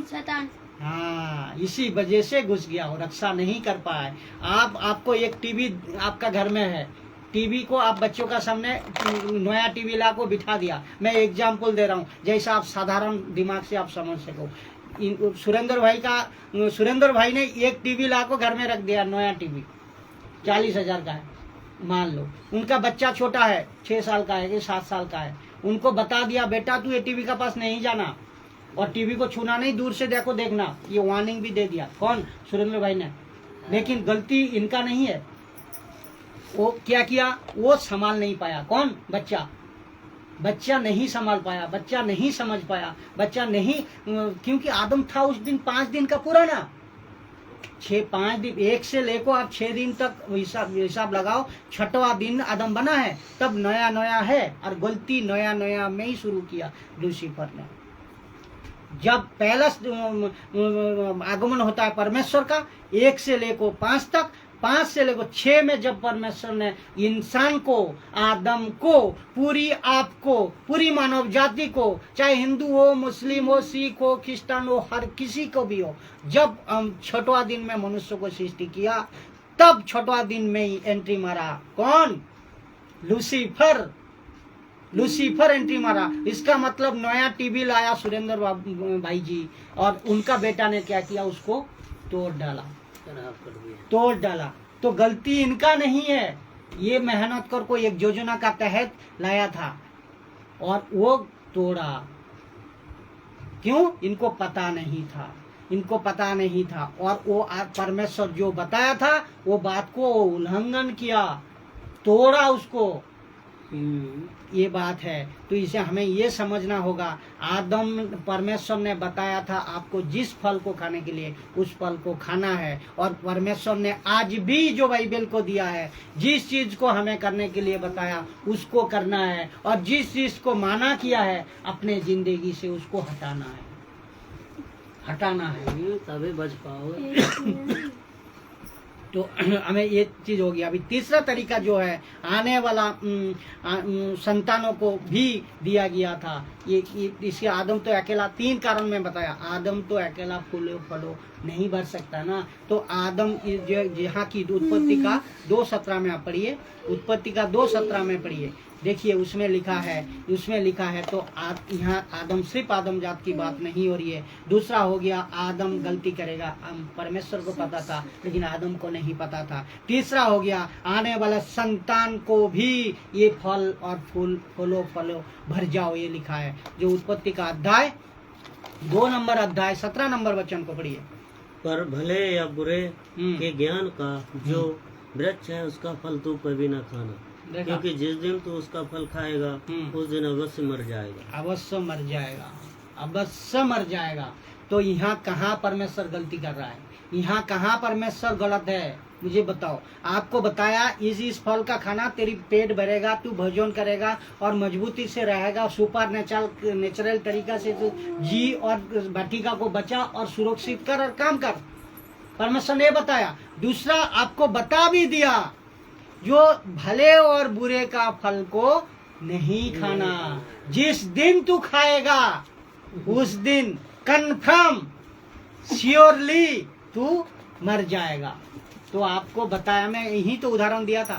शैतान। हाँ, इसी वजह से घुस गया, और रक्षा नहीं कर पाए। आपको एक टीवी आपका घर में है, टीवी को आप बच्चों का सामने नया टीवी ला को बिठा दिया। मैं एग्जाम्पल दे रहा हूँ, जैसा आप साधारण दिमाग से आप समझ सको। सुरेंद्र भाई ने एक टीवी ला को घर में रख दिया, नया टीवी 40,000 का है मान लो। उनका बच्चा छोटा है, 6 साल का है कि 7 साल का है। उनको बता दिया, बेटा तू ये टीवी का पास नहीं जाना, और टीवी को छूना नहीं, दूर से देखना। ये वार्निंग भी दे दिया। कौन? सुरेंद्र भाई ने। लेकिन गलती इनका नहीं है। वो क्या किया? वो संभाल नहीं पाया। कौन? बच्चा नहीं संभाल पाया, बच्चा नहीं समझ पाया, बच्चा नहीं, क्योंकि आदम था उस दिन 5 दिन का पुराना। 5 दिन, 1 से लेकर आप 6 दिन तक हिसाब लगाओ, 6वां दिन आदम बना है, तब नया है, और गलती नया में ही शुरू किया लूसीफर ने। जब पहला आगमन होता है परमेश्वर का, 1 से लेकर 5 तक, 5 से लेकर 6 में जब परमेश्वर ने इंसान को, आदम को, पूरी आप को, पूरी मानव जाति को, चाहे हिंदू हो, मुस्लिम हो, सिख हो, क्रिश्चियन हो, हर किसी को भी हो, जब हम छठवां दिन में मनुष्य को सृष्टि किया, तब छठवां दिन में ही एंट्री मारा। कौन? लूसीफर। लूसीफर एंट्री मारा। इसका मतलब नया टीवी लाया सुरेंद्र भाई जी, और उनका बेटा ने क्या किया? उसको तोड़ डाला, खराब कर दिया। तोड़ डाला। तो गलती इनका नहीं है, ये मेहनत कर को एक योजना का तहत लाया था और वो तोड़ा। क्यों? इनको पता नहीं था, इनको पता नहीं था, और वो परमेश्वर जो बताया था वो बात को उल्लंघन किया, तोड़ा उसको। ये बात है। तो इसे हमें ये समझना होगा, आदम, परमेश्वर ने बताया था आपको जिस फल को खाने के लिए उस फल को खाना है, और परमेश्वर ने आज भी जो बाइबल को दिया है, जिस चीज को हमें करने के लिए बताया उसको करना है, और जिस चीज को माना किया है अपने जिंदगी से उसको हटाना है, हटाना है, तभी बच पाओगे। तो हमें ये चीज हो गया। अभी तीसरा तरीका जो है, आने वाला संतानों को भी दिया गया था। ये इसके आदम तो अकेला, 3 कारण में बताया, आदम तो अकेला फूलो फलो नहीं बढ़ सकता ना। तो आदम यहाँ की उत्पत्ति का 2:17 में आप पढ़िए, उत्पत्ति का 2:17 में पढ़िए, देखिए उसमें लिखा है। तो यहाँ आदम, सिर्फ आदम जात की बात नहीं हो रही है। दूसरा हो गया, आदम गलती करेगा, परमेश्वर को पता था लेकिन आदम को नहीं पता था। तीसरा हो गया, आने वाला संतान को भी ये फल और फूलो फलो भर जाओ, ये लिखा है। जो उत्पत्ति का अध्याय 2 नंबर अध्याय 17 नंबर वचन को पढ़िए। पर भले या बुरे के ज्ञान का जो वृक्ष है उसका फल तू कभी न खाना, क्योंकि जिस दिन तू उसका फल खाएगा उस दिन अवश्य मर जाएगा। अवश्य मर जाएगा, अवश्य मर जाएगा। तो यहाँ कहाँ परमेश्वर गलती कर रहा है? यहाँ कहाँ परमेश्वर गलत है? मुझे बताओ। आपको बताया इस फल का खाना, तेरी पेट भरेगा, तू भोजन करेगा और मजबूती से रहेगा, सुपर नेचुरल तरीका से तू जी और भटिका को बचा और सुरक्षित कर और काम कर। परमेश्वर ने बताया। दूसरा आपको बता भी दिया, जो भले और बुरे का फल को नहीं खाना, जिस दिन तू खाएगा उस दिन कन्फर्म श्योरली तू मर जाएगा। तो आपको बताया, मैं यही तो उदाहरण दिया था।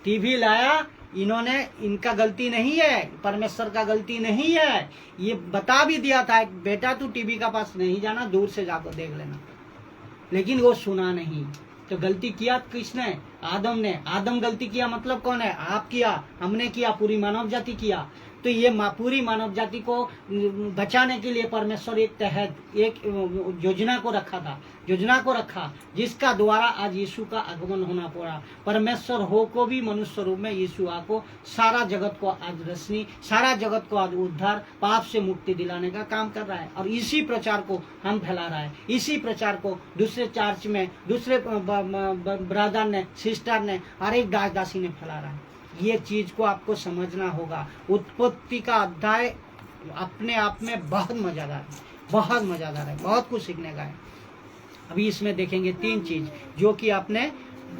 टीवी लाया इन्होंने, इनका गलती नहीं है, परमेश्वर का गलती नहीं है। ये बता भी दिया था, बेटा तू टीवी का पास नहीं जाना, दूर से जाकर देख लेना, लेकिन वो सुना नहीं। तो गलती किया किसने? आदम ने। आदम गलती किया मतलब कौन है? आप किया, हमने किया, पूरी मानव जाति किया। तो ये पूरी मानव जाति को बचाने के लिए परमेश्वर एक योजना को रखा था, योजना को रखा, जिसका द्वारा आज यीशु का आगमन होना पड़ा। परमेश्वर हो को भी मनुष्य रूप में यीशु आको सारा जगत को आज रोशनी, सारा जगत को आज उद्धार, पाप से मुक्ति दिलाने का काम कर रहा है। और इसी प्रचार को हम फैला रहा है, इसी प्रचार को दूसरे चर्च में, दूसरे ब्रदर ने, सिस्टर ने, हर एक दास दासी ने फैला रहा है। ये चीज को आपको समझना होगा। उत्पत्ति का अध्याय अपने आप में बहुत मजेदार है, बहुत मजेदार है, बहुत कुछ सीखने का है। अभी इसमें देखेंगे 3 चीज जो कि आपने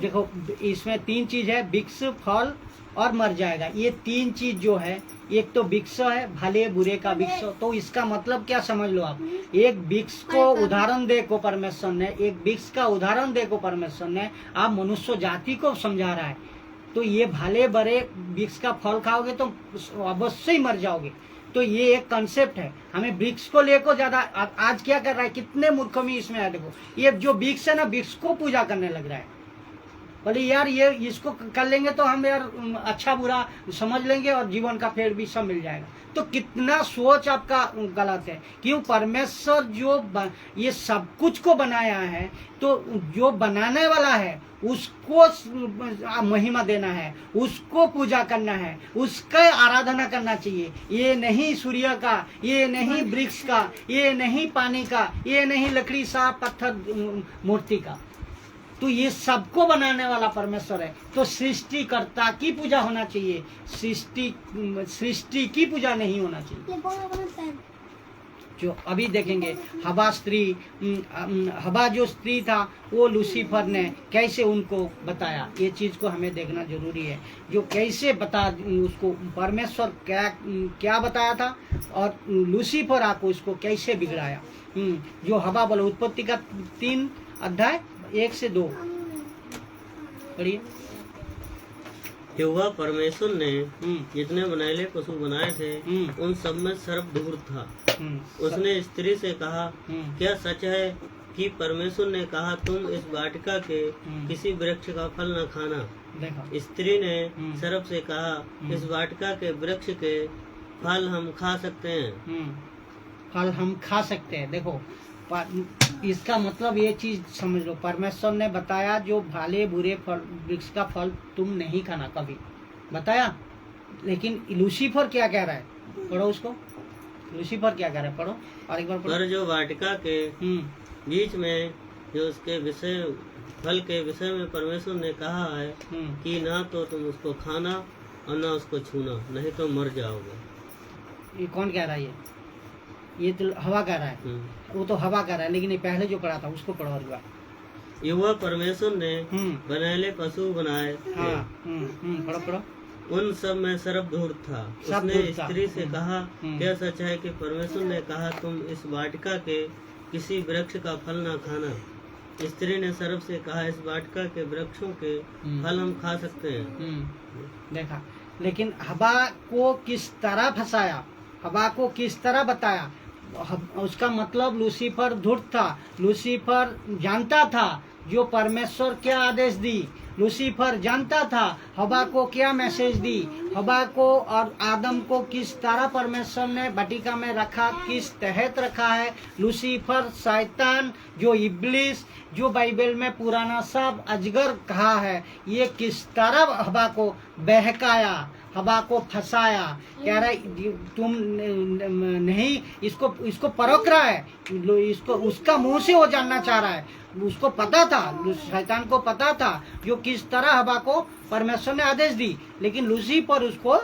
देखो, इसमें 3 चीज है, वृक्ष, फल और मर जाएगा। ये 3 चीज जो है, एक तो वृक्ष है, भले बुरे का वृक्ष। तो इसका मतलब क्या समझ लो आप, एक वृक्ष को उदाहरण दे को परमेश्वर ने, एक वृक्ष का उदाहरण दे को परमेश्वर ने आप मनुष्य जाति को समझा रहा है। तो ये भले बड़े वृक्ष का फल खाओगे तो अवश्य ही मर जाओगे। तो ये एक कंसेप्ट है। हमें वृक्ष को लेकर ज्यादा, आज क्या कर रहा है, कितने मूर्खमी इसमें है। देखो ये जो वृक्ष है ना, वृक्ष को पूजा करने लग रहा है। बोले यार ये इसको कर लेंगे तो हम यार अच्छा बुरा समझ लेंगे और जीवन का फेर भी सब मिल जाएगा। तो कितना सोच आपका गलत है। क्यों? परमेश्वर जो ये सब कुछ को बनाया है, तो जो बनाने वाला है उसको महिमा देना है, उसको पूजा करना है, उसका आराधना करना चाहिए। ये नहीं सूर्य का, ये नहीं वृक्ष का, ये नहीं पानी का, ये नहीं लकड़ी सा पत्थर मूर्ति का। तो ये सबको बनाने वाला परमेश्वर है। तो सृष्टिकर्ता की पूजा होना चाहिए, सृष्टि की पूजा नहीं होना चाहिए। जो अभी देखेंगे हवा स्त्री, हवा जो स्त्री था वो लूसीफर ने कैसे उनको बताया, ये चीज को हमें देखना जरूरी है। जो कैसे बता उसको परमेश्वर क्या बताया था और लूसीफर आपको उसको कैसे बिगड़ाया। जो हवा बोलो उत्पत्ति का 3 अध्याय 1 से 2 पढ़िए। यहोवा परमेश्वर ने जितने बनैले पशु बनाए थे उन सब में सर्वधूर था। उसने स्त्री से कहा, क्या सच है कि परमेश्वर ने कहा तुम इस वाटिका के किसी वृक्ष का फल न खाना? स्त्री ने सर्प से कहा, इस वाटिका के वृक्ष के फल हम खा सकते हैं। फल हम खा सकते हैं। देखो इसका मतलब ये चीज समझ लो, परमेश्वर ने बताया जो भले बुरे फल वृक्ष का फल तुम नहीं खाना कभी बताया। लेकिन लूसीफर क्या कह रहा है, पढ़ो उसको। लूसीफर क्या कह रहा है, पढ़ो और एक बार पढ़ो। पर जो वाटिका के बीच में जो उसके विषय फल के विषय में परमेश्वर ने कहा है कि ना तो तुम उसको खाना और ना उसको छूना, नहीं तो मर जाओगे। ये कौन कह रहा है? ये तो हवा कह रहा है। वो तो हवा कह रहा है, लेकिन ये पहले जो पढ़ा था उसको पढ़ो और बार। यहोवा परमेश्वर ने बनैले पशु बनाए थे। पढ़ो पढ़ो। उन सब में सर्वधूर था। उसने स्त्री से कहा, क्या सच है कि परमेश्वर ने कहा तुम इस वाटिका के किसी वृक्ष का फल न खाना? स्त्री ने सर्प से कहा, इस वाटिका के वृक्षों के फल हम खा सकते हैं। देखा, लेकिन हवा को किस तरह फंसाया, हवा को किस तरह बताया। उसका मतलब लूसीफर धूर्त था। लूसीफर जानता था जो परमेश्वर क्या आदेश दी। लूसीफर जानता था हवा को क्या मैसेज दी, हवा को और आदम को किस तरह परमेश्वर ने वाटिका में रखा, किस तहत रखा है। लूसीफर शैतान जो इब्लिस, जो बाइबल में पुराना सब अजगर कहा है, ये किस तरह हवा को बहकाया, हवा को फंसाया। कह रहा है तुम नहीं, इसको परख रहा है, इसको उसका मुंह से वो जानना चाह रहा है। उसको पता था, शैतान को पता था जो किस तरह हवा को परमेश्वर ने आदेश दी, लेकिन लूसीफर उसको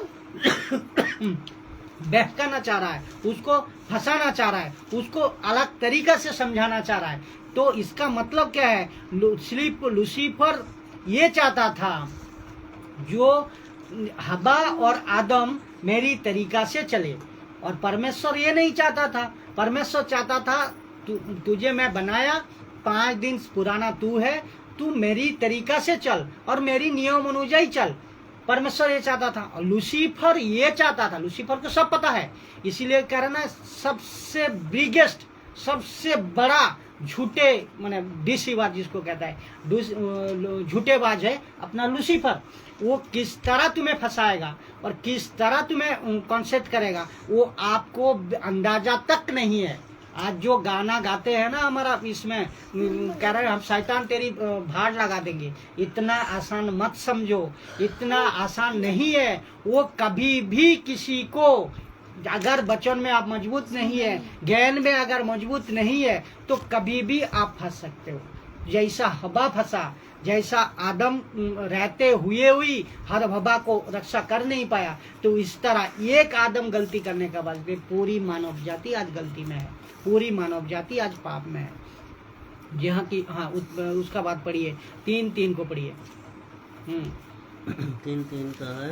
बहकाना चाह रहा है, उसको फंसाना चाह रहा है, उसको अलग तरीका से समझाना चाह रहा है। तो इसका मतलब क्या है, लूसीफर ये चाहता था जो हवा और आदम मेरी तरीका से चले, और परमेश्वर ये नहीं चाहता था। परमेश्वर चाहता था तुझे मैं बनाया, 5 दिन पुराना तू है, तू मेरी तरीका से चल और मेरी नियम अनुযাयी चल। परमेश्वर ये चाहता था और लूसीफर ये चाहता था। लूसीफर को सब पता है, इसीलिए कह रहा ना सबसे बिगेस्ट, सबसे बड़ा झूठे माने डिसीवर जिसको कहता है, झूठेबाज है अपना लूसीफर। वो किस तरह तुम्हें फंसाएगा और किस तरह तुम्हें कॉन्सेप्ट करेगा वो आपको अंदाजा तक नहीं है। आज जो गाना गाते हैं ना हमारा, इसमें कह रहे हैं हम शैतान तेरी भाड़ लगा देंगे, इतना आसान मत समझो, इतना आसान नहीं है। वो कभी भी किसी को, अगर वचन में आप मजबूत नहीं है, ज्ञान में अगर मजबूत नहीं है, तो कभी भी आप फंस सकते हो। जैसा हवा फंसा, जैसा आदम रहते हुई हर हवा को रक्षा कर नहीं पाया, तो इस तरह एक आदम गलती करने के बाद पूरी मानव जाति आज गलती में है, पूरी मानव जाति आज पाप में है। जहाँ की उसका बात पढ़िए, 3:3 को पढ़िए। 3:3 का है,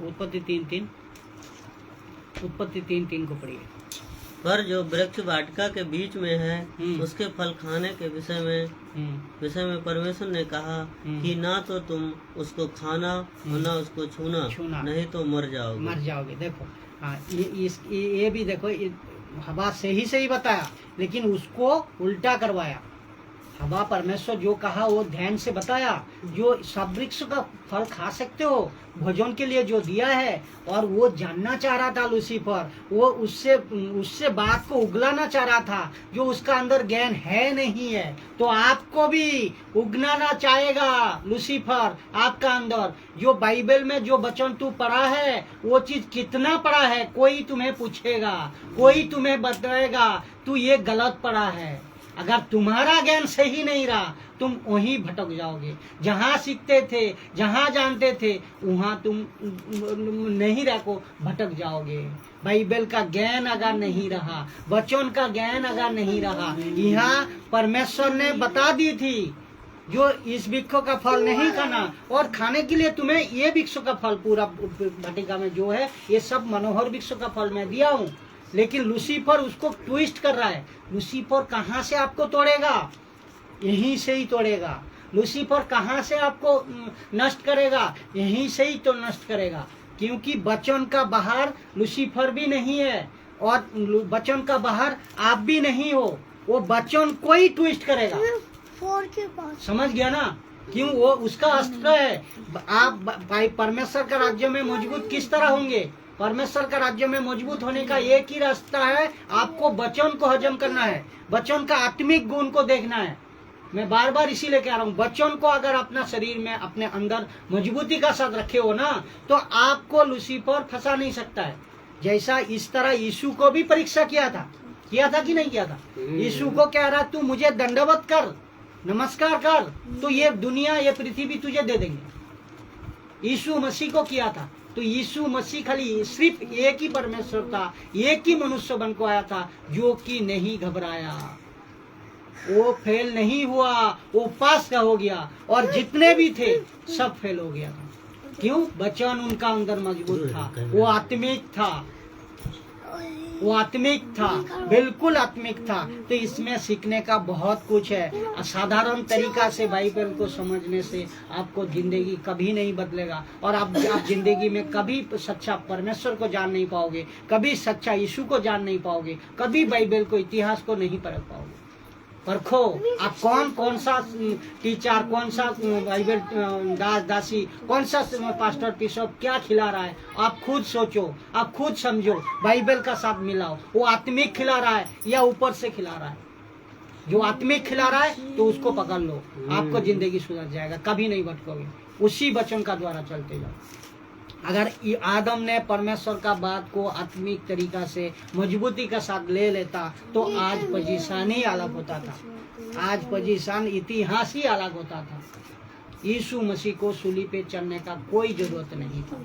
उत्पत्ति 3:3, उत्पत्ति 3:3 को पढ़िए। पर जो वृक्ष वाटिका के बीच में है उसके फल खाने के विषय में परमेश्वर ने कहा कि ना तो तुम उसको खाना और ना उसको छूना, नहीं तो मर जाओगे। देखो ये भी देखो, हवा से ही बताया, लेकिन उसको उल्टा करवाया। हवा परमेश्वर जो कहा वो ध्यान से बताया, जो सब वृक्ष का फल खा सकते हो, भोजन के लिए जो दिया है, और वो जानना चाह रहा था लूसीफर, वो उससे बात को उगलाना चाह रहा था जो उसका अंदर ज्ञान है नहीं है। तो आपको भी उगलाना चाहेगा लूसीफर आपका अंदर। जो बाइबल में जो वचन तू पढ़ा है वो चीज कितना पढ़ा है, कोई तुम्हें पूछेगा, कोई तुम्हें बताएगा तू ये गलत पढ़ा है। अगर तुम्हारा ज्ञान सही नहीं रहा तुम वहीं भटक जाओगे। जहाँ सीखते थे, जहाँ जानते थे, वहाँ तुम नहीं रखो, भटक जाओगे। बाइबल का ज्ञान अगर नहीं रहा, वचन का ज्ञान अगर नहीं रहा, यहाँ परमेश्वर ने बता दी थी जो इस वृक्ष का फल नहीं खाना, और खाने के लिए तुम्हें ये वृक्ष का फल पूरा भटिका में जो है ये सब मनोहर वृक्ष का फल मैं दिया हूँ। लेकिन लूसीफर उसको ट्विस्ट कर रहा है। लूसीफर कहाँ से आपको तोड़ेगा? यहीं से ही तोड़ेगा। लूसीफर कहाँ से आपको नष्ट करेगा? यहीं से ही तो नष्ट करेगा, क्योंकि वचन का बाहर लूसीफर भी नहीं है और वचन का बाहर आप भी नहीं हो। वो वचन को ही ट्विस्ट करेगा। समझ गया ना? क्यों? वो उसका अस्त्र है। आप परमेश्वर का राज्य में मजबूत किस तरह होंगे? परमेश्वर का राज्य में मजबूत होने का एक ही रास्ता है, आपको वचन को हजम करना है, वचन का आत्मिक गुण को देखना है। मैं बार बार इसीलिए कह रहा हूँ, वचन को अगर अपना शरीर में अपने अंदर मजबूती का साथ रखे हो ना, तो आपको लूसीफर फंसा नहीं सकता है। जैसा इस तरह यीशु को भी परीक्षा किया था कि नहीं किया था? यीशु को कह रहा तू मुझे दंडवत कर, नमस्कार कर, तो ये दुनिया, ये पृथ्वी तुझे दे देंगे। यीशु मसीह को किया था। तो यीशु मसीह खाली सिर्फ एक ही परमेश्वर था, एक ही मनुष्य बन को आया था, जो कि नहीं घबराया, वो फेल नहीं हुआ, वो पास का हो गया, और जितने भी थे सब फेल हो गया। क्यों? वचन उनका अंदर मजबूत था, वो आत्मिक था, वो आत्मिक था, बिल्कुल आत्मिक था। तो इसमें सीखने का बहुत कुछ है। असाधारण तरीका से बाइबल को समझने से आपको जिंदगी कभी नहीं बदलेगा, और आप जिंदगी में कभी सच्चा परमेश्वर को जान नहीं पाओगे, कभी सच्चा यीशु को जान नहीं पाओगे, कभी बाइबल को, इतिहास को नहीं परख पाओगे। परखो आप कौन सा टीचर, कौन सा बाइबल दासी, कौन सा पास्टर बिशप क्या खिला रहा है, आप खुद सोचो, आप खुद समझो, बाइबल का साथ मिलाओ। वो आत्मिक खिला रहा है या ऊपर से खिला रहा है? जो आत्मिक खिला रहा है तो उसको पकड़ लो, आपको जिंदगी सुधर जाएगा, कभी नहीं भटकोगे। उसी वचन का द्वारा चलते जाओ। अगर आदम ने परमेश्वर का बात को आत्मिक तरीका से मजबूती का साथ ले लेता तो आज पोजीशन ही अलग होता था, आज पोजीशन इतिहास ही अलग होता था। यीशु मसीह को सूली पे चढ़ने का कोई जरूरत नहीं था।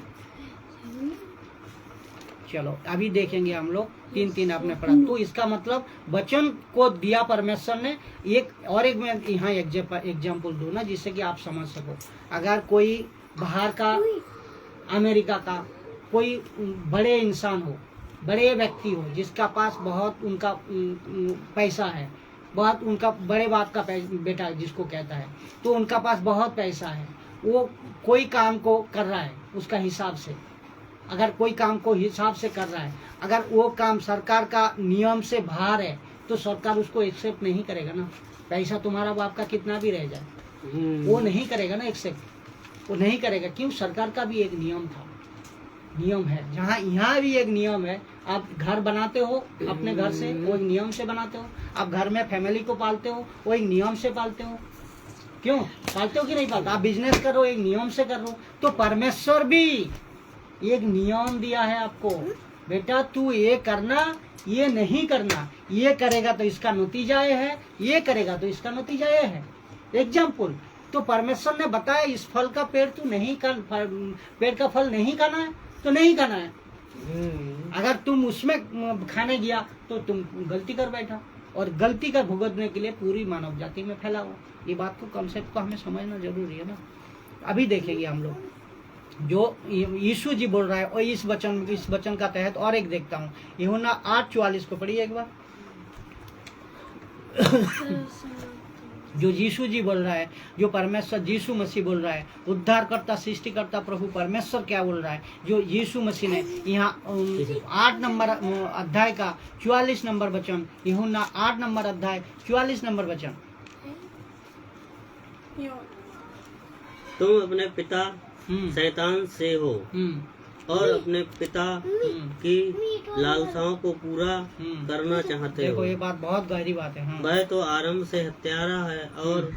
चलो अभी देखेंगे हम लोग 3 आपने पढ़ा, तो इसका मतलब वचन को दिया परमेश्वर ने। एक मैं यहाँ एग्जाम्पल दूं ना, जिससे कि आप समझ सको। अगर कोई बाहर का, अमेरिका का कोई बड़े इंसान हो, बड़े व्यक्ति हो, जिसका पास बहुत उनका पैसा है, बहुत उनका बड़े बाप का बेटा जिसको कहता है, तो उनका पास बहुत पैसा है, वो कोई काम को कर रहा है उसका हिसाब से, अगर कोई काम को हिसाब से कर रहा है, अगर वो काम सरकार का नियम से बाहर है तो सरकार उसको एक्सेप्ट नहीं करेगा ना। पैसा तुम्हारा बाप का कितना भी रह जाए, वो नहीं करेगा ना एक्सेप्ट, वो नहीं करेगा। क्यों? सरकार का भी एक नियम था, नियम है। जहाँ यहाँ भी एक नियम है। आप घर बनाते हो अपने घर से, वो एक नियम से बनाते हो। आप घर में फैमिली को पालते हो, वो एक नियम से पालते हो। क्यों पालते हो कि नहीं पालते? आप बिजनेस करो, एक नियम से कर लो। तो परमेश्वर भी एक नियम दिया है आपको, बेटा तू ये करना, ये नहीं करना, ये करेगा तो इसका नतीजा ये है, ये करेगा तो इसका नतीजा ये है। एग्जाम्पल, तो परमेश्वर ने बताया इस फल का पेड़ तू नहीं कर, पेड़ का फल नहीं खाना है तो नहीं खाना है। अगर तुम उसमें खाने गया तो तुम गलती कर बैठा, और गलती का भुगतने के लिए पूरी मानव जाति में फैला हुआ। ये बात को, कॉन्सेप्ट को हमें समझना जरूरी है ना। अभी देखेंगे हम लोग जो यीशु जी बोल रहा है, और इस वचन का तहत और एक देखता हूँ, यूहन्ना 8:44 को पढ़िए एक बार। जो यीशु जी बोल रहा है, जो परमेश्वर यीशु मसीह बोल रहा है, उद्धारकर्ता सृष्टिकर्ता प्रभु परमेश्वर क्या बोल रहा है, जो यीशु मसीह ने यहाँ 8 नंबर अध्याय का 44 नंबर वचन, यूहन्ना 8 नंबर अध्याय 44 नंबर वचन। तुम अपने पिता शैतान से हो और अपने पिता की लालसाओं को पूरा करना चाहते देखो हो। ये बात बहुत गहरी बात है। हाँ। वह तो आरंभ से हत्यारा है और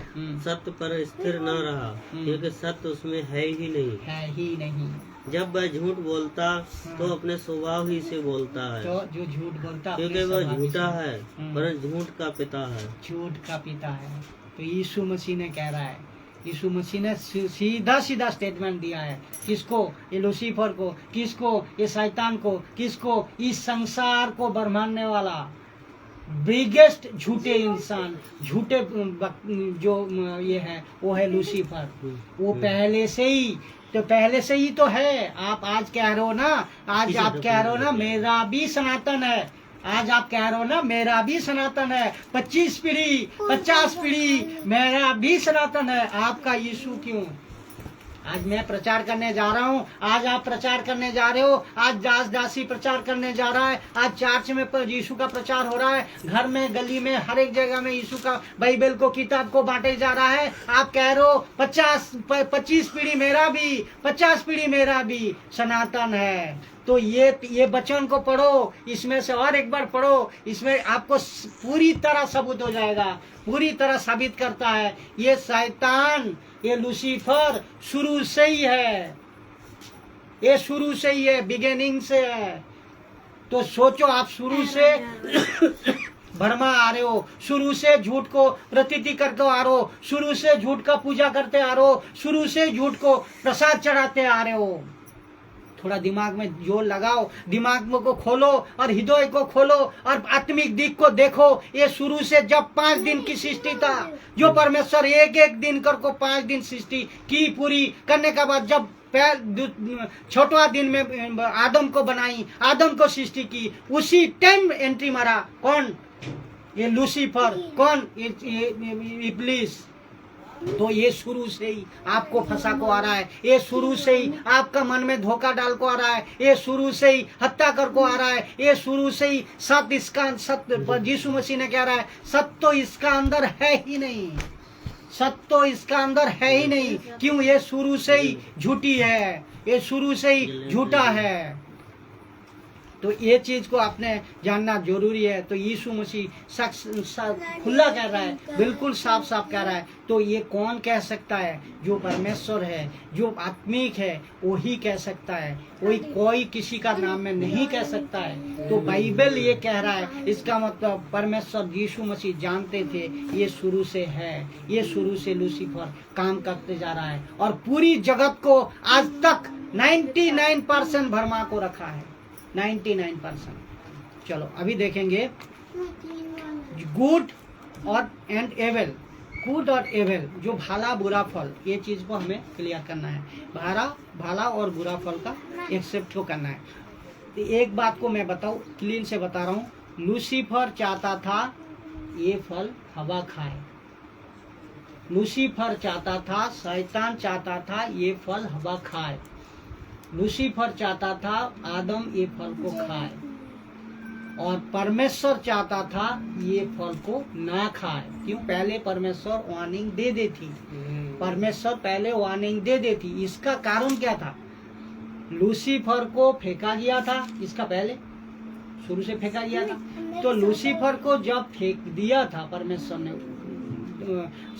सत्य पर स्थिर न रहा, क्योंकि सत्य उसमें है ही नहीं। है ही नहीं। जब वह झूठ बोलता तो अपने स्वभाव ही से बोलता है, तो जो झूठ बोलता क्योंकि अपने वह स्वभाव झूठा से- है परंतु झूठ का पिता है। झूठ का पिता है। तो यीशु मसीह ने कह रहा है, यीशु मसीह ने सीधा सीधा स्टेटमेंट दिया है। किसको? ये लूसीफर को। किसको? ये शैतान को। किसको? इस संसार को बरमाने वाला बिगेस्ट झूठे इंसान, झूठे जो ये है वो है लूसीफर। वो पहले से ही तो है। आप आज कह रहे हो ना, आज आप कह रहे हो ना मेरा भी सनातन है। आज आप कह रहे हो ना मेरा भी सनातन है। 25 पीढ़ी 50 पीढ़ी मेरा भी सनातन है। आपका यीशु क्यों? आज मैं प्रचार करने जा रहा हूँ, आज आप प्रचार करने जा रहे हो, आज दास दासी प्रचार करने जा रहा है, आज चर्च में यीशु का प्रचार हो रहा है, घर में गली में हर एक जगह में यीशु का बाइबल को किताब को बांटे जा रहा है। आप कह रहे हो 25 पीढ़ी मेरा भी, 50 पीढ़ी मेरा भी सनातन है। तो ये वचन को पढ़ो, इसमें से और एक बार पढ़ो, इसमें आपको पूरी तरह सबूत हो जाएगा, पूरी तरह साबित करता है। ये शैतान, ये लूसीफर शुरू से ही है, ये शुरू से ही है, बिगिनिंग से है। तो सोचो आप शुरू से भरमा आ रहे हो, शुरू से झूठ को प्रतीति करते आ रहे हो, शुरू से झूठ का पूजा करते आ रहे हो, शुरू से झूठ को प्रसाद चढ़ाते आ रहे हो। थोड़ा दिमाग में जोर लगाओ, दिमाग को खोलो और हृदय को खोलो और आत्मिक दिख को देखो। ये शुरू से जब 5 दिन की सृष्टि था, जो परमेश्वर एक एक दिन कर को 5 दिन सृष्टि की पूरी करने के बाद जब छोटा दिन में आदम को बनाई, आदम को सृष्टि की, उसी टाइम एंट्री मारा। कौन? ये लूसीफर। कौन? इब्लीस। तो ये शुरू से ही आपको फंसा को आ रहा है, ये शुरू से ही आपका मन में धोखा डाल को आ रहा है, ये शुरू से ही हत्या कर को आ रहा है, ये शुरू से ही सत्य यीशु मसीह ने कह रहा है सत्य तो इसका अंदर है ही नहीं, सत्य तो इसका अंदर है ही नहीं। क्यों? ये शुरू से ही झूठी है, ये शुरू से ही झूठा है। तो ये चीज को आपने जानना जरूरी है। तो यीशु मसीह खुला कह रहा है, बिल्कुल साफ साफ कह रहा है। तो ये कौन कह सकता है? जो परमेश्वर है, जो आत्मिक है, वो ही कह सकता है। कोई किसी का नाम में नहीं कह सकता है। तो बाइबल ये कह रहा है, इसका मतलब परमेश्वर यीशु मसीह जानते थे ये शुरू से है, ये शुरू से लूसीफर काम करते जा रहा है और पूरी जगत को आज तक 99% भरमा को रखा है, 99%। चलो अभी देखेंगे गुड और एंड एविल। गुड और एविल, जो भला बुरा फल, ये चीज को हमें क्लियर करना है। भला और बुरा फल का एक्सेप्ट को करना है। तो एक बात को मैं बताऊं, क्लीन से बता रहा हूँ, लूसीफर चाहता था ये फल हवा खाए, लूसीफर चाहता था, शैतान चाहता था ये फल हवा खाए, लूसीफर चाहता था आदम ये फल को खाए, और परमेश्वर चाहता था ये फल को ना खाए। क्यों? पहले परमेश्वर वार्निंग दे देती, परमेश्वर पहले वार्निंग दे देती। इसका कारण क्या था? लूसीफर को फेंका गया था, इसका पहले शुरू से फेंका गया था। तो लूसीफर को जब फेंक दिया था परमेश्वर ने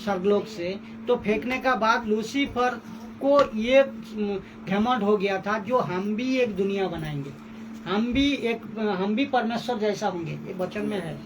स्वर्गलोक से, तो फेंकने का बाद लूसीफर को ये घमंड हो गया था जो हम भी एक दुनिया बनाएंगे, हम भी परमेश्वर जैसा होंगे। ये वचन में है,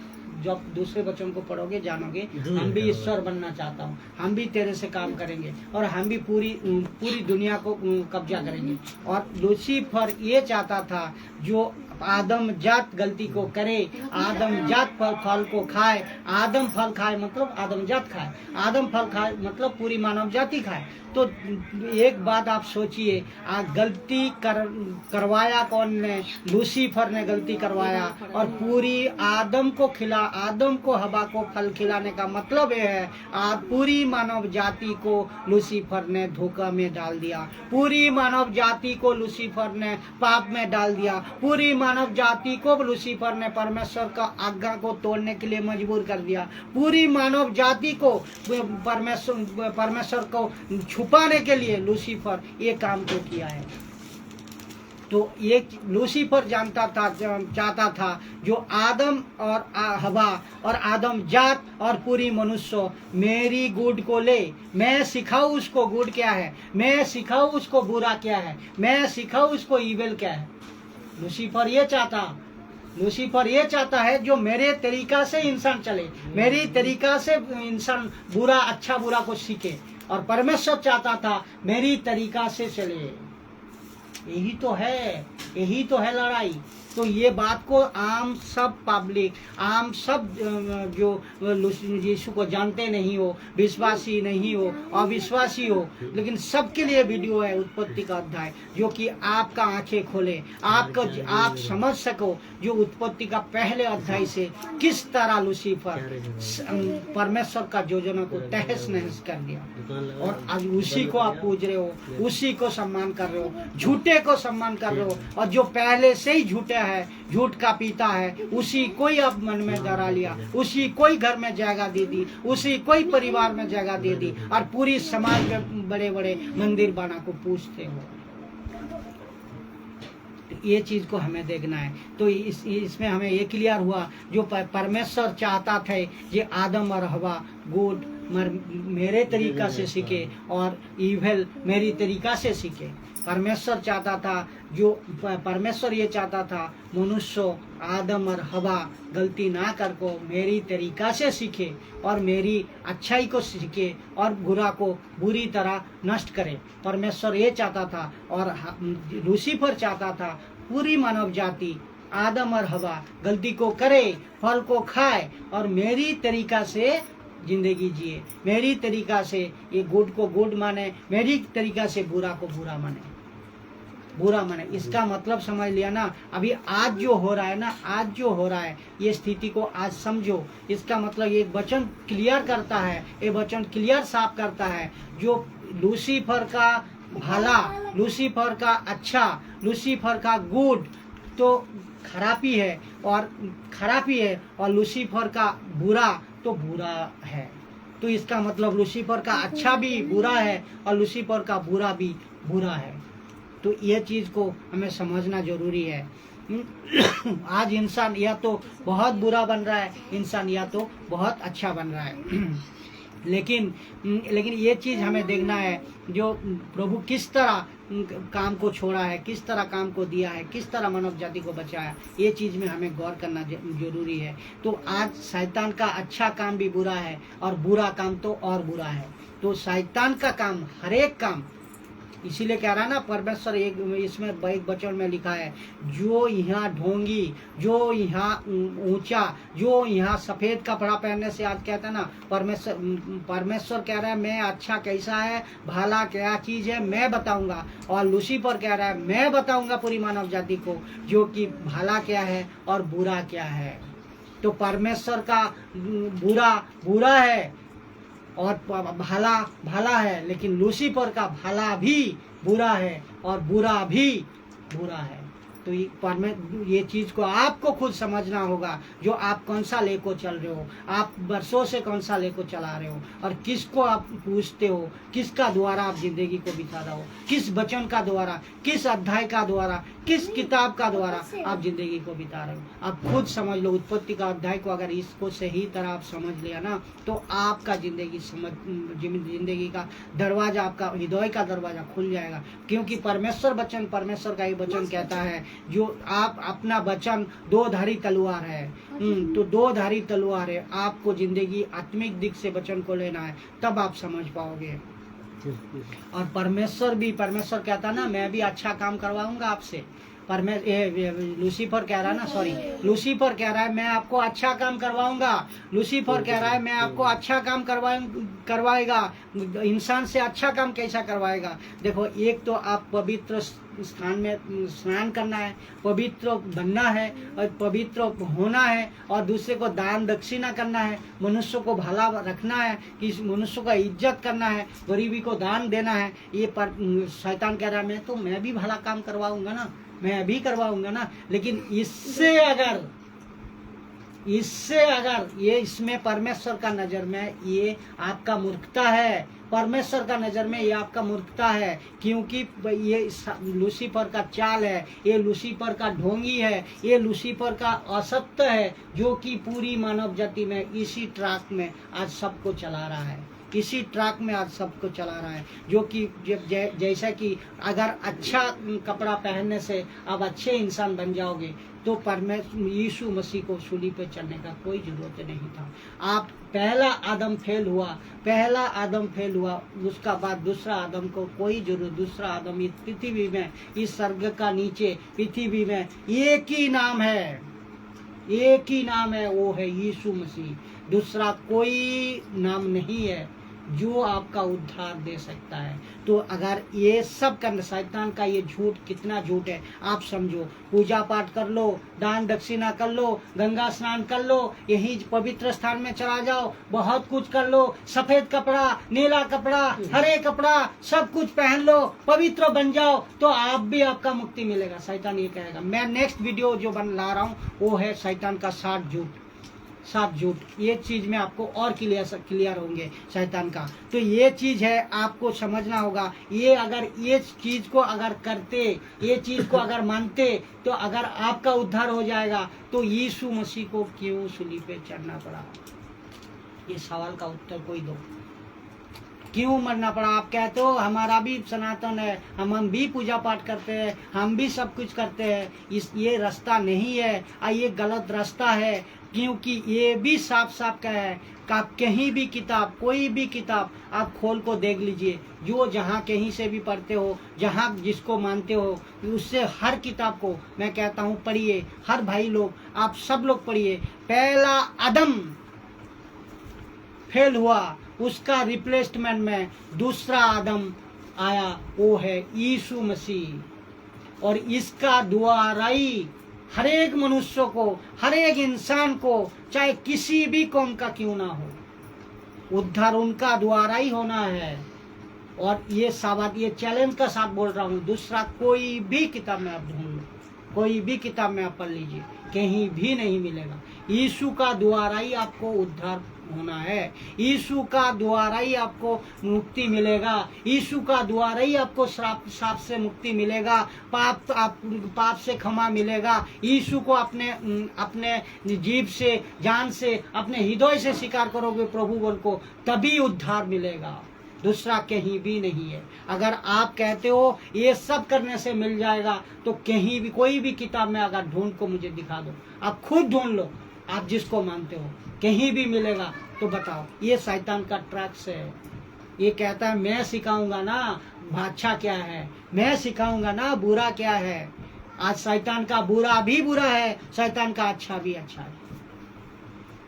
जब दूसरे वचन को पढ़ोगे जानोगे, हम भी ईश्वर बनना चाहता हूँ, हम भी तेरे से काम करेंगे और हम भी पूरी दुनिया को कब्जा करेंगे। और लूसीफर ये चाहता था जो आदम जात गलती को करे, आदम जात फल को खाए, आदम फल खाए मतलब आदम जात खाए, आदम फल खाए मतलब पूरी मानव जाति खाए। तो एक बात आप सोचिए, गलती करवाया कौन ने? लूसीफर ने गलती करवाया और पूरी आदम को हवा को फल खिलाने का मतलब यह है पूरी मानव जाति को लूसीफर ने धोखा में डाल दिया, पूरी मानव जाति को लूसीफर ने पाप में डाल दिया, पूरी मानव जाति को लूसीफर ने परमेश्वर का आज्ञा को तोड़ने के लिए मजबूर कर दिया, पूरी मानव जाति को परमेश्वर को छुपाने के लिए लूसीफर ये काम तो किया है। तो ये लूसीफर जानता था, चाहता था जो आदम और हवा और आदम जात और पूरी मनुष्य मेरी गुड को ले, मैं सिखाऊं उसको गुड क्या है, मैं सिखाऊं उसको बुरा क्या है, मैं सिखाऊं उसको ईविल क्या है। लूसीफर ये चाहता है जो मेरे तरीका से इंसान चले, मेरी तरीका से इंसान बुरा अच्छा बुरा को सीखे, और परमेश्वर चाहता था मेरी तरीका से चले। यही तो है लड़ाई। तो ये बात को आम सब पब्लिक, आम सब जो यीशु को जानते नहीं हो, विश्वासी नहीं हो, अविश्वासी हो, लेकिन सबके लिए वीडियो है उत्पत्ति का अध्याय, जो कि आपका आंखें खोले, आप समझ सको जो उत्पत्ति का पहले अध्याय से किस तरह लूसीफर परमेश्वर का योजना को तहस नहस कर दिया, और आज उसी को आप पूज रहे हो, उसी को सम्मान कर रहे हो, झूठे को सम्मान कर रहे हो, और जो पहले से ही झूठा है, झूठ का पीता है, उसी कोई आप मन में डरा लिया, उसी कोई घर में जगह दे दी, उसी कोई परिवार में जगह दे दी, और पूरी समाज में बड़े बड़े मंदिर बना को पूछते हो। ये चीज को हमें देखना है। तो इसमें हमें ये क्लियर हुआ जो परमेश्वर चाहता था ये आदम और हवा गुड मेरे तरीका से सीखे और ईविल मेरी तरीका से सीखे। परमेश्वर चाहता था परमेश्वर ये चाहता था मनुष्य आदम और हवा गलती ना कर को मेरी तरीका से सीखे और मेरी अच्छाई को सीखे और बुरा को बुरी तरह नष्ट करे। परमेश्वर ये चाहता था, और लूसीफर चाहता था पूरी मानव जाति आदम और हवा गलती को करे, फल को खाए और मेरी तरीका से जिंदगी जिए, मेरी तरीका से ये गुड को गुड माने, मेरी तरीका से बुरा को बुरा माने। इसका मतलब समझ लिया ना। अभी आज जो हो रहा है ये स्थिति को आज समझो। इसका मतलब ये वचन क्लियर करता है, ये वचन क्लियर साफ करता है जो लूसीफर का भला, लूसीफर का अच्छा, लूसीफर का गुड तो खराबी है और लूसीफर का बुरा तो बुरा है। तो इसका मतलब लूसीफर का अच्छा भी बुरा है और लूसीफर का बुरा भी बुरा है। तो ये चीज को हमें समझना जरूरी है। आज इंसान या तो बहुत बुरा बन रहा है, इंसान या तो बहुत अच्छा बन रहा है। लेकिन ये चीज हमें देखना है जो प्रभु किस तरह काम को छोड़ा है, किस तरह काम को दिया है, किस तरह मानव जाति को बचाया, ये चीज में हमें गौर करना जरूरी है। तो आज शैतान का अच्छा काम भी बुरा है और बुरा काम तो और बुरा है। तो शैतान का काम हर एक काम, इसीलिए कह रहा है ना परमेश्वर इसमें एक वचन में लिखा है, जो यहाँ ढोंगी, जो यहाँ ऊंचा, जो यहाँ सफेद कपड़ा पहनने से, आज कहता है ना परमेश्वर कह रहा है मैं अच्छा कैसा है, भला क्या चीज है मैं बताऊंगा, और लूसीफर कह रहा है मैं बताऊंगा पूरी मानव जाति को जो कि भला क्या है और बुरा क्या है। तो परमेश्वर का बुरा है और भला है, लेकिन लूसीफर का भला भी बुरा है और बुरा भी बुरा है। तो ये चीज को आपको खुद समझना होगा जो आप कौन सा लेको चल रहे हो, आप वर्षों से कौन सा लेको चला रहे हो और किसको आप पूछते हो, किसका द्वारा आप जिंदगी को बिता रहे हो, किस वचन का द्वारा, किस अध्याय का द्वारा, किस किताब का द्वारा आप जिंदगी को बिता रहे हो। आप खुद समझ लो। उत्पत्ति का अध्याय को अगर इसको सही तरह आप समझ लिया ना तो आपका जिंदगी का दरवाजा, आपका हृदय का दरवाजा खुल जाएगा। क्योंकि परमेश्वर का ये वचन कहता है जो आप अपना वचन दो-धारी तलवार है। तो दो-धारी तलवार है। आपको जिंदगी आत्मिक दिख से वचन को लेना है, तब आप समझ पाओगे। और परमेश्वर कहता ना मैं भी अच्छा काम करवाऊंगा आपसे। लूसीफर कह रहा है मैं आपको अच्छा काम करवाऊंगा। लूसीफर कह रहा है मैं आपको अच्छा काम करवाएगा। इंसान से अच्छा काम कैसा करवाएगा? देखो, एक तो आप पवित्र स्थान में स्नान करना है, पवित्र बनना है और पवित्र होना है, और दूसरे को दान दक्षिणा करना है, मनुष्य को भला रखना है, कि मनुष्य का इज्जत करना है, गरीबी को दान देना है। ये शैतान कह रहा है मैं भी भला काम करवाऊंगा ना, मैं अभी करवाऊंगा ना। लेकिन इससे अगर ये इसमें परमेश्वर का नजर में ये आपका मूर्खता है, परमेश्वर का नजर में ये आपका मूर्खता है, क्योंकि ये लूसीफर का चाल है, ये लूसीफर का ढोंगी है, ये लूसीफर का असत्य है, जो कि पूरी मानव जाति में इसी ट्रैक में आज सबको चला रहा है, इसी ट्रैक में आज सबको चला रहा है। जो कि जैसा कि अगर अच्छा कपड़ा पहनने से आप अच्छे इंसान बन जाओगे, तो परमेश्वर यीशु मसीह को सूली पे चढ़ने का कोई जरूरत नहीं था। आप पहला आदम फेल हुआ, उसका बाद दूसरा आदम को कोई जरूरत, दूसरा आदम इस पृथ्वी में, इस स्वर्ग का नीचे पृथ्वी में एक ही नाम है, वो है यीशु मसीह। दूसरा कोई नाम नहीं है जो आपका उद्धार दे सकता है। तो अगर ये सब करना, शैतान का ये झूठ कितना झूठ है आप समझो। पूजा पाठ कर लो, दान दक्षिणा कर लो, गंगा स्नान कर लो, यही पवित्र स्थान में चला जाओ, बहुत कुछ कर लो, सफेद कपड़ा, नीला कपड़ा, हरे कपड़ा, सब कुछ पहन लो, पवित्र बन जाओ, तो आप भी आपका मुक्ति मिलेगा। शैतान ये कहेगा। मैं नेक्स्ट वीडियो जो ला रहा हूँ वो है शैतान का 7 झूठ। ये चीज में आपको और क्लियर होंगे शैतान का। तो ये चीज है, आपको समझना होगा। ये अगर ये चीज को अगर करते, ये चीज को अगर मानते, तो अगर आपका उद्धार हो जाएगा, तो यीशु मसीह को क्यों सूली पे चढ़ना पड़ा? ये सवाल का उत्तर कोई दो। क्यों मरना पड़ा? आप कहते हो हमारा भी सनातन है, हम भी पूजा पाठ करते हैं, हम भी सब कुछ करते हैं। ये रास्ता नहीं है, ये गलत रास्ता है। क्योंकि ये भी साफ साफ क्या है कि आप कहीं भी किताब, कोई भी किताब आप खोल को देख लीजिए, जो जहाँ कहीं से भी पढ़ते हो, जहाँ जिसको मानते हो, उससे हर किताब को मैं कहता हूँ पढ़िए। हर भाई लोग, आप सब लोग पढ़िए। पहला आदम फेल हुआ, उसका रिप्लेसमेंट में दूसरा आदम आया, वो है यीशु मसीह। और इसका द्वारा ही हर एक मनुष्य को, हर एक इंसान को, चाहे किसी भी कौम का क्यों ना हो, उद्धार उनका द्वारा ही होना है। और ये साबात, ये चैलेंज का साथ बोल रहा हूँ। दूसरा कोई भी किताब में आप ढूंढ लो, कोई भी किताब में आप पढ़ लीजिए, कहीं भी नहीं मिलेगा। यीशु का द्वारा ही आपको उद्धार होना है, यीशु का द्वारा ही आपको मुक्ति मिलेगा, यीशु का द्वारा ही आपको श्राप से मुक्ति मिलेगा, पाप से क्षमा मिलेगा। यीशु को अपने जीभ से, जान से, अपने हृदय से स्वीकार करोगे प्रभु बोल को, तभी उद्धार मिलेगा। दूसरा कहीं भी नहीं है। अगर आप कहते हो ये सब करने से मिल जाएगा, तो कहीं भी, कोई भी किताब में अगर ढूंढ को मुझे दिखा दो, आप खुद ढूंढ लो, आप जिसको मानते हो, कहीं भी मिलेगा तो बताओ। ये शैतान का ट्रैक से है। ये कहता है मैं सिखाऊंगा ना अच्छा क्या है, मैं सिखाऊंगा ना बुरा क्या है। आज शैतान का बुरा भी बुरा है, शैतान का अच्छा भी अच्छा है।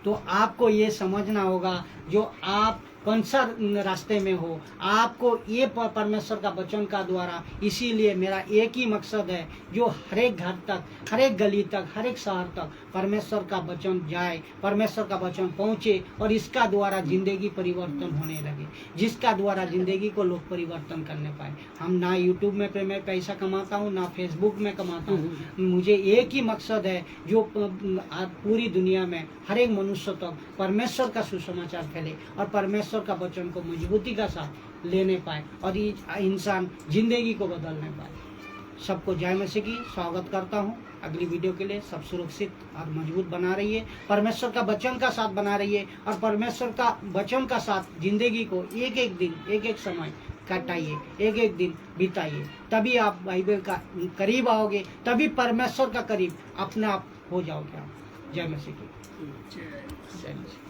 तो आपको ये समझना होगा, जो आप कौन सा रास्ते में हो, आपको ये परमेश्वर का वचन का द्वारा। इसीलिए मेरा एक ही मकसद है, जो हर एक घर तक, हर एक गली तक, हर एक शहर तक परमेश्वर का वचन जाए, परमेश्वर का वचन पहुँचे, और इसका द्वारा जिंदगी परिवर्तन होने लगे, जिसका द्वारा जिंदगी को लोग परिवर्तन करने पाए। हम ना यूट्यूब में मैं पैसा कमाता हूँ, ना फेसबुक में कमाता हूँ। मुझे एक ही मकसद है, जो पूरी दुनिया में हर एक मनुष्य तक परमेश्वर का सुसमाचार फैले, और परमेश्वर का वचन को मजबूती का साथ लेने पाए, और इंसान जिंदगी को बदलने पाए। सबको जय मसीह की स्वागत करता हूँ। अगली वीडियो के लिए सब सुरक्षित और मजबूत बना रहिए, परमेश्वर का वचन का साथ बना रहिए, और परमेश्वर का वचन का साथ जिंदगी को एक एक दिन, एक एक समय काटाइए, एक एक दिन बिताइए। तभी आप बाइबल का करीब आओगे, तभी परमेश्वर का करीब अपने आप हो जाओगे आप। जय मसीह की। जय। जय मसीह।